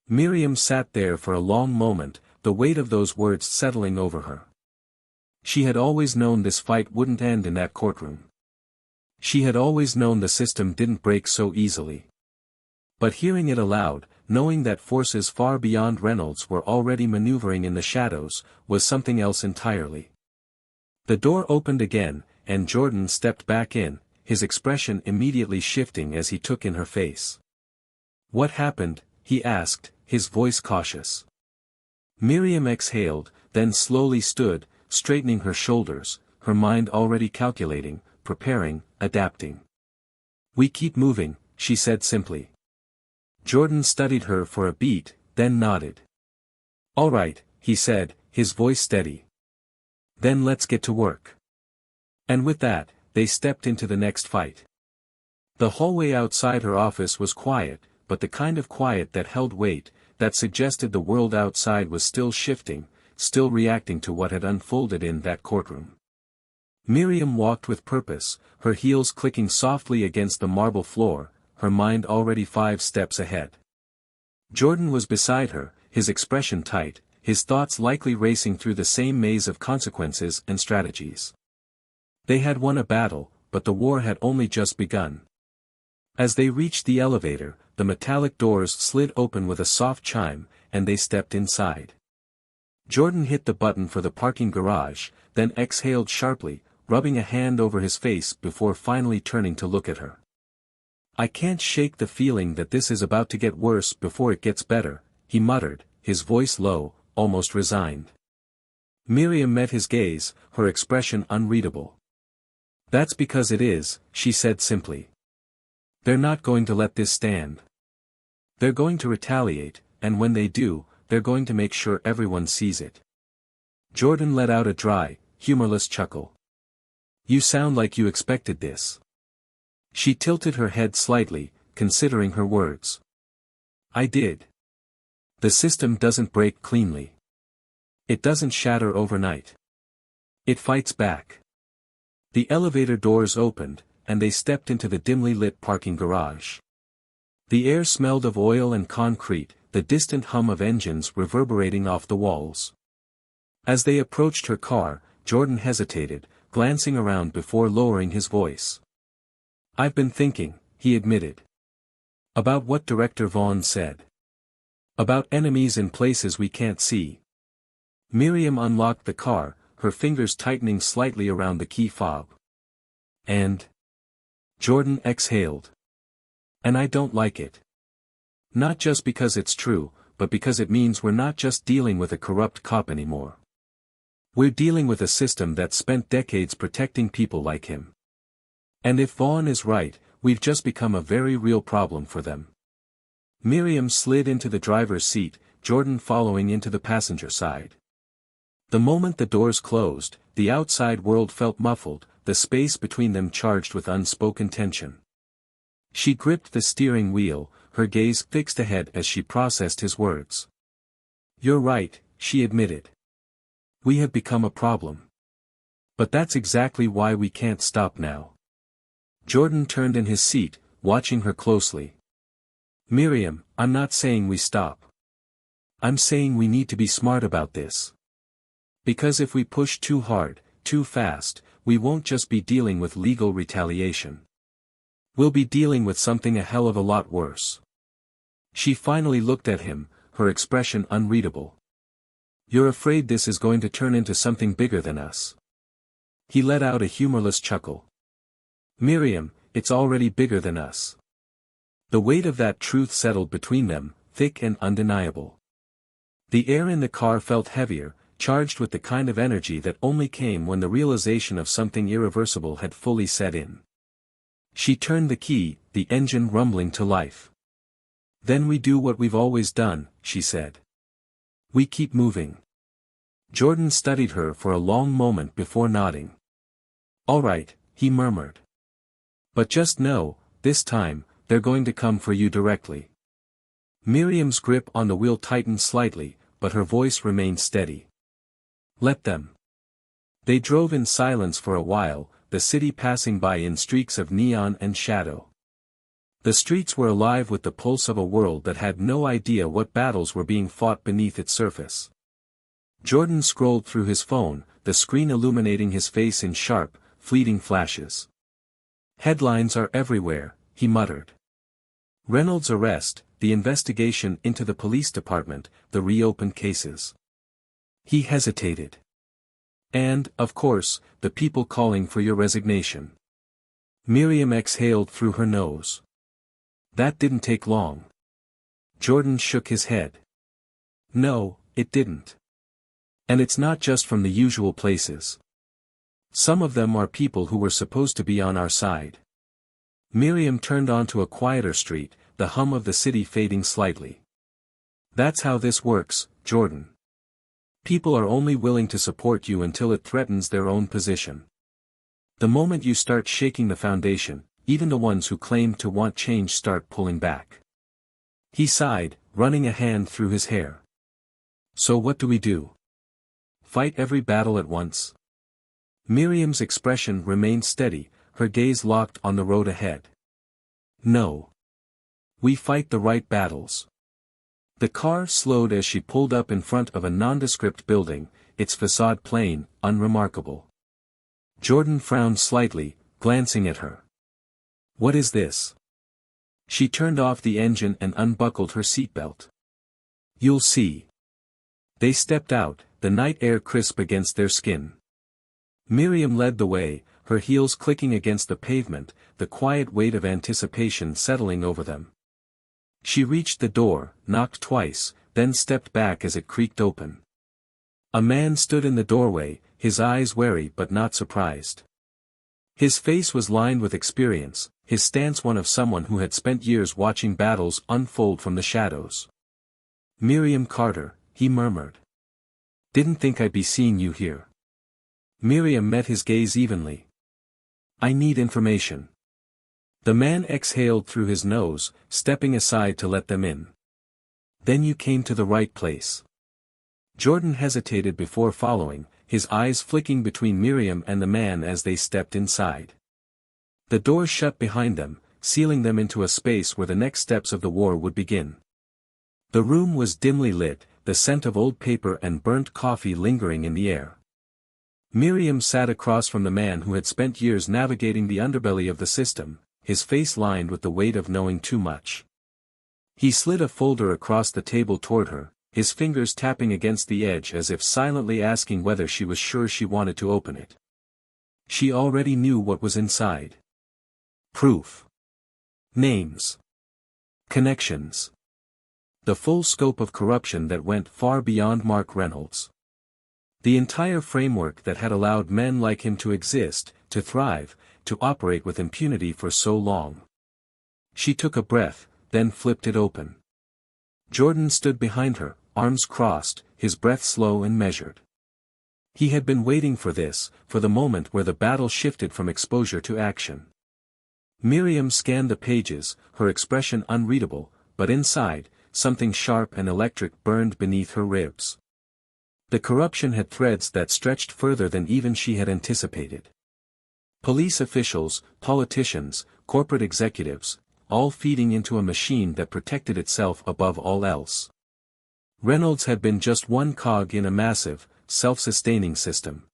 Miriam sat there for a long moment, the weight of those words settling over her. She had always known this fight wouldn't end in that courtroom. She had always known the system didn't break so easily. But hearing it aloud, knowing that forces far beyond Reynolds were already maneuvering in the shadows, was something else entirely. The door opened again, and Jordan stepped back in, his expression immediately shifting as he took in her face. "What happened?" he asked, his voice cautious. Miriam exhaled, then slowly stood, straightening her shoulders, her mind already calculating, preparing, adapting. "We keep moving," she said simply. Jordan studied her for a beat, then nodded. "All right," he said, his voice steady. "Then let's get to work." And with that, they stepped into the next fight. The hallway outside her office was quiet, but the kind of quiet that held weight, that suggested the world outside was still shifting, still reacting to what had unfolded in that courtroom. Miriam walked with purpose, her heels clicking softly against the marble floor, her mind already 5 steps ahead. Jordan was beside her, his expression tight, his thoughts likely racing through the same maze of consequences and strategies. They had won a battle, but the war had only just begun. As they reached the elevator, the metallic doors slid open with a soft chime, and they stepped inside. Jordan hit the button for the parking garage, then exhaled sharply, rubbing a hand over his face before finally turning to look at her. "I can't shake the feeling that this is about to get worse before it gets better," he muttered, his voice low, almost resigned. Miriam met his gaze, her expression unreadable. "That's because it is," she said simply. "They're not going to let this stand. They're going to retaliate, and when they do, they're going to make sure everyone sees it." Jordan let out a dry, humorless chuckle. "You sound like you expected this." She tilted her head slightly, considering her words. "I did. The system doesn't break cleanly. It doesn't shatter overnight. It fights back." The elevator doors opened, and they stepped into the dimly lit parking garage. The air smelled of oil and concrete, the distant hum of engines reverberating off the walls. As they approached her car, Jordan hesitated, glancing around before lowering his voice. "I've been thinking," he admitted. "About what Director Vaughn said. About enemies in places we can't see." Miriam unlocked the car, her fingers tightening slightly around the key fob. "And?" Jordan exhaled. "And I don't like it. Not just because it's true, but because it means we're not just dealing with a corrupt cop anymore. We're dealing with a system that spent decades protecting people like him. And if Vaughn is right, we've just become a very real problem for them." Miriam slid into the driver's seat, Jordan following into the passenger side. The moment the doors closed, the outside world felt muffled, the space between them charged with unspoken tension. She gripped the steering wheel, her gaze fixed ahead as she processed his words. "You're right," she admitted. "We have become a problem. But that's exactly why we can't stop now." Jordan turned in his seat, watching her closely. "Miriam, I'm not saying we stop. I'm saying we need to be smart about this. Because if we push too hard, too fast, we won't just be dealing with legal retaliation. We'll be dealing with something a hell of a lot worse." She finally looked at him, her expression unreadable. "You're afraid this is going to turn into something bigger than us?" He let out a humorless chuckle. "Miriam, it's already bigger than us." The weight of that truth settled between them, thick and undeniable. The air in the car felt heavier, charged with the kind of energy that only came when the realization of something irreversible had fully set in. She turned the key, the engine rumbling to life. "Then we do what we've always done," she said. "We keep moving." Jordan studied her for a long moment before nodding. "All right," he murmured. "But just know, this time, they're going to come for you directly." Miriam's grip on the wheel tightened slightly, but her voice remained steady. "Let them." They drove in silence for a while, the city passing by in streaks of neon and shadow. The streets were alive with the pulse of a world that had no idea what battles were being fought beneath its surface. Jordan scrolled through his phone, the screen illuminating his face in sharp, fleeting flashes. "Headlines are everywhere," he muttered. Reynolds' arrest, the investigation into the police department, the reopened cases. He hesitated. "And, of course, the people calling for your resignation." Miriam exhaled through her nose. "That didn't take long." Jordan shook his head. "No, it didn't. And it's not just from the usual places. Some of them are people who were supposed to be on our side." Miriam turned onto a quieter street, the hum of the city fading slightly. "That's how this works, Jordan. People are only willing to support you until it threatens their own position. The moment you start shaking the foundation, even the ones who claim to want change start pulling back." He sighed, running a hand through his hair. "So what do we do? Fight every battle at once?" Miriam's expression remained steady, her gaze locked on the road ahead. "No. We fight the right battles." The car slowed as she pulled up in front of a nondescript building, its facade plain, unremarkable. Jordan frowned slightly, glancing at her. "What is this?" She turned off the engine and unbuckled her seatbelt. "You'll see." They stepped out, the night air crisp against their skin. Miriam led the way, her heels clicking against the pavement, the quiet weight of anticipation settling over them. She reached the door, knocked twice, then stepped back as it creaked open. A man stood in the doorway, his eyes wary but not surprised. His face was lined with experience, his stance one of someone who had spent years watching battles unfold from the shadows. "Miriam Carter," he murmured. "Didn't think I'd be seeing you here." Miriam met his gaze evenly. "I need information." The man exhaled through his nose, stepping aside to let them in. "Then you came to the right place." Jordan hesitated before following, his eyes flicking between Miriam and the man as they stepped inside. The door shut behind them, sealing them into a space where the next steps of the war would begin. The room was dimly lit, the scent of old paper and burnt coffee lingering in the air. Miriam sat across from the man who had spent years navigating the underbelly of the system, his face lined with the weight of knowing too much. He slid a folder across the table toward her, his fingers tapping against the edge as if silently asking whether she was sure she wanted to open it. She already knew what was inside. Proof. Names. Connections. The full scope of corruption that went far beyond Mark Reynolds. The entire framework that had allowed men like him to exist, to thrive, to operate with impunity for so long. She took a breath, then flipped it open. Jordan stood behind her, arms crossed, his breath slow and measured. He had been waiting for this, for the moment where the battle shifted from exposure to action. Miriam scanned the pages, her expression unreadable, but inside, something sharp and electric burned beneath her ribs. The corruption had threads that stretched further than even she had anticipated. Police officials, politicians, corporate executives, all feeding into a machine that protected itself above all else. Reynolds had been just one cog in a massive, self-sustaining system.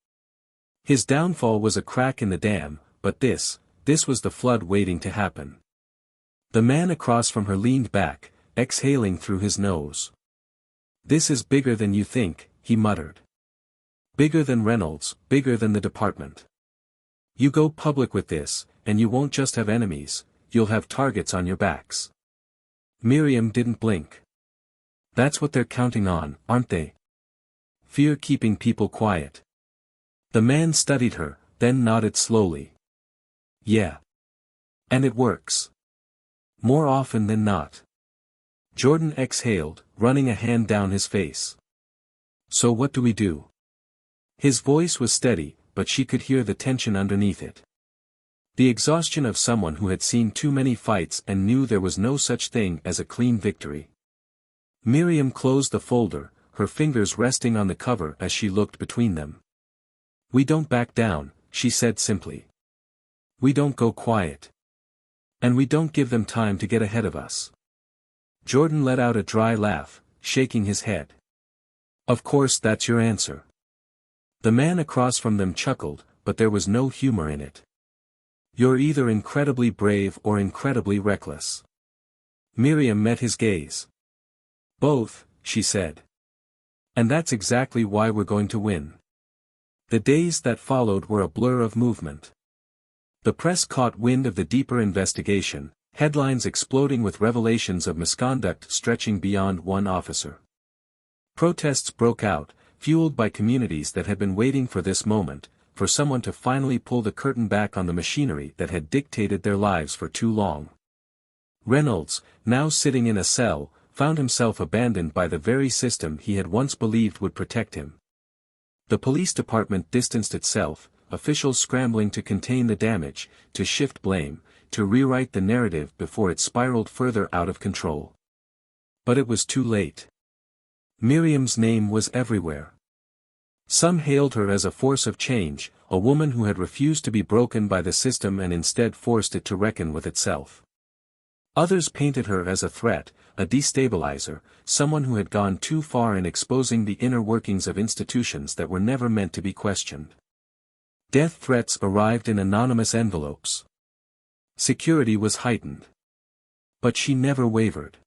His downfall was a crack in the dam, but this was the flood waiting to happen. The man across from her leaned back, exhaling through his nose. "This is bigger than you think," he muttered. "Bigger than Reynolds, bigger than the department. You go public with this, and you won't just have enemies, you'll have targets on your backs." Miriam didn't blink. "That's what they're counting on, aren't they? Fear keeping people quiet." The man studied her, then nodded slowly. "Yeah. And it works. More often than not." Jordan exhaled, running a hand down his face. "So what do we do?" His voice was steady, but she could hear the tension underneath it. The exhaustion of someone who had seen too many fights and knew there was no such thing as a clean victory. Miriam closed the folder, her fingers resting on the cover as she looked between them. "We don't back down," she said simply. "We don't go quiet. And we don't give them time to get ahead of us." Jordan let out a dry laugh, shaking his head. "Of course that's your answer." The man across from them chuckled, but there was no humor in it. "You're either incredibly brave or incredibly reckless." Miriam met his gaze. "Both," she said. "And that's exactly why we're going to win." The days that followed were a blur of movement. The press caught wind of the deeper investigation, headlines exploding with revelations of misconduct stretching beyond one officer. Protests broke out, fueled by communities that had been waiting for this moment, for someone to finally pull the curtain back on the machinery that had dictated their lives for too long. Reynolds, now sitting in a cell, found himself abandoned by the very system he had once believed would protect him. The police department distanced itself, officials scrambling to contain the damage, to shift blame, to rewrite the narrative before it spiraled further out of control. But it was too late. Miriam's name was everywhere. Some hailed her as a force of change, a woman who had refused to be broken by the system and instead forced it to reckon with itself. Others painted her as a threat, a destabilizer, someone who had gone too far in exposing the inner workings of institutions that were never meant to be questioned. Death threats arrived in anonymous envelopes. Security was heightened. But she never wavered.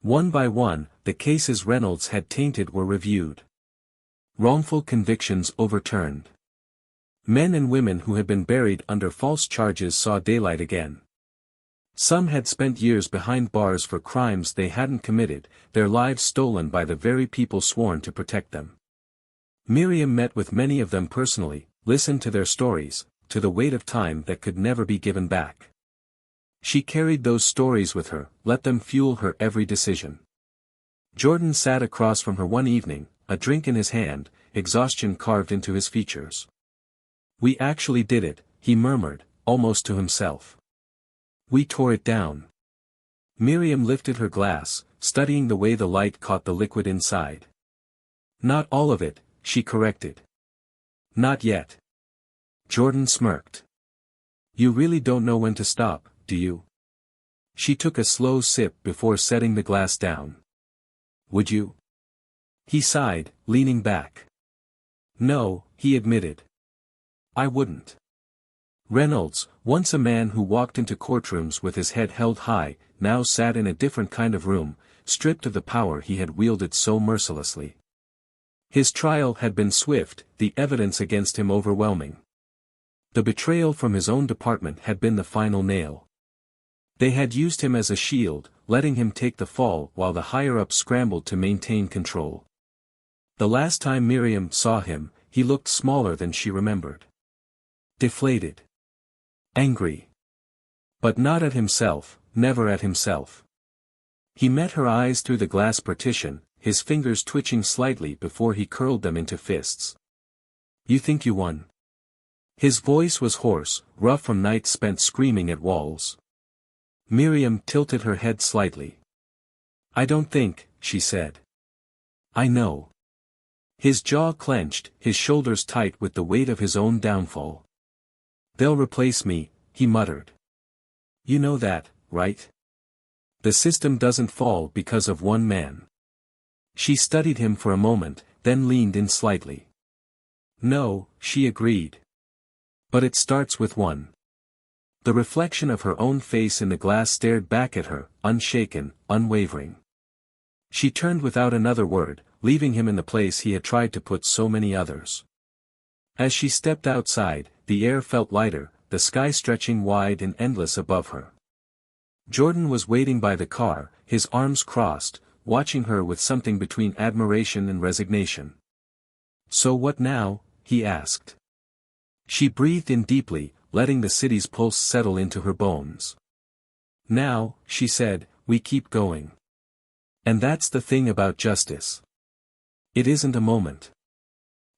One by one, the cases Reynolds had tainted were reviewed. Wrongful convictions overturned. Men and women who had been buried under false charges saw daylight again. Some had spent years behind bars for crimes they hadn't committed, their lives stolen by the very people sworn to protect them. Miriam met with many of them personally, listened to their stories, to the weight of time that could never be given back. She carried those stories with her, let them fuel her every decision. Jordan sat across from her one evening, a drink in his hand, exhaustion carved into his features. "We actually did it," he murmured, almost to himself. "We tore it down." Miriam lifted her glass, studying the way the light caught the liquid inside. "Not all of it," she corrected. "Not yet." Jordan smirked. "You really don't know when to stop, do you?" She took a slow sip before setting the glass down. "Would you?" He sighed, leaning back. "No," he admitted. "I wouldn't." Reynolds, once a man who walked into courtrooms with his head held high, now sat in a different kind of room, stripped of the power he had wielded so mercilessly. His trial had been swift, the evidence against him overwhelming. The betrayal from his own department had been the final nail. They had used him as a shield, letting him take the fall while the higher-ups scrambled to maintain control. The last time Miriam saw him, he looked smaller than she remembered. Deflated. Angry. But not at himself, never at himself. He met her eyes through the glass partition, his fingers twitching slightly before he curled them into fists. "You think you won?" His voice was hoarse, rough from nights spent screaming at walls. Miriam tilted her head slightly. "I don't think," she said. "I know." His jaw clenched, his shoulders tight with the weight of his own downfall. "They'll replace me," he muttered. "You know that, right? The system doesn't fall because of one man." She studied him for a moment, then leaned in slightly. "No," she agreed. "But it starts with one." The reflection of her own face in the glass stared back at her, unshaken, unwavering. She turned without another word, leaving him in the place he had tried to put so many others. As she stepped outside, the air felt lighter, the sky stretching wide and endless above her. Jordan was waiting by the car, his arms crossed, watching her with something between admiration and resignation. "So what now?" he asked. She breathed in deeply, letting the city's pulse settle into her bones. "Now," she said, "we keep going. And that's the thing about justice. It isn't a moment.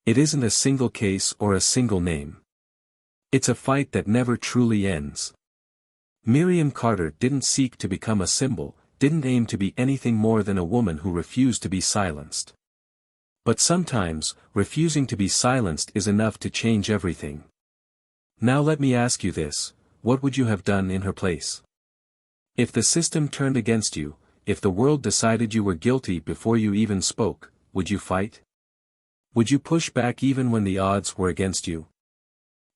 It isn't a single case or a single name. It's a fight that never truly ends. Miriam Carter didn't seek to become a symbol, didn't aim to be anything more than a woman who refused to be silenced. But sometimes, refusing to be silenced is enough to change everything. Now let me ask you this, what would you have done in her place? If the system turned against you, if the world decided you were guilty before you even spoke, would you fight? Would you push back even when the odds were against you?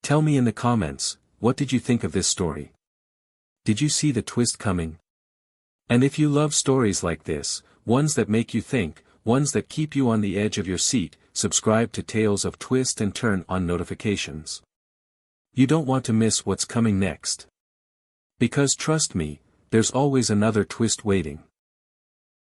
Tell me in the comments, what did you think of this story? Did you see the twist coming? And if you love stories like this, ones that make you think, ones that keep you on the edge of your seat, subscribe to Tales of Twist and turn on notifications. You don't want to miss what's coming next. Because trust me, there's always another twist waiting.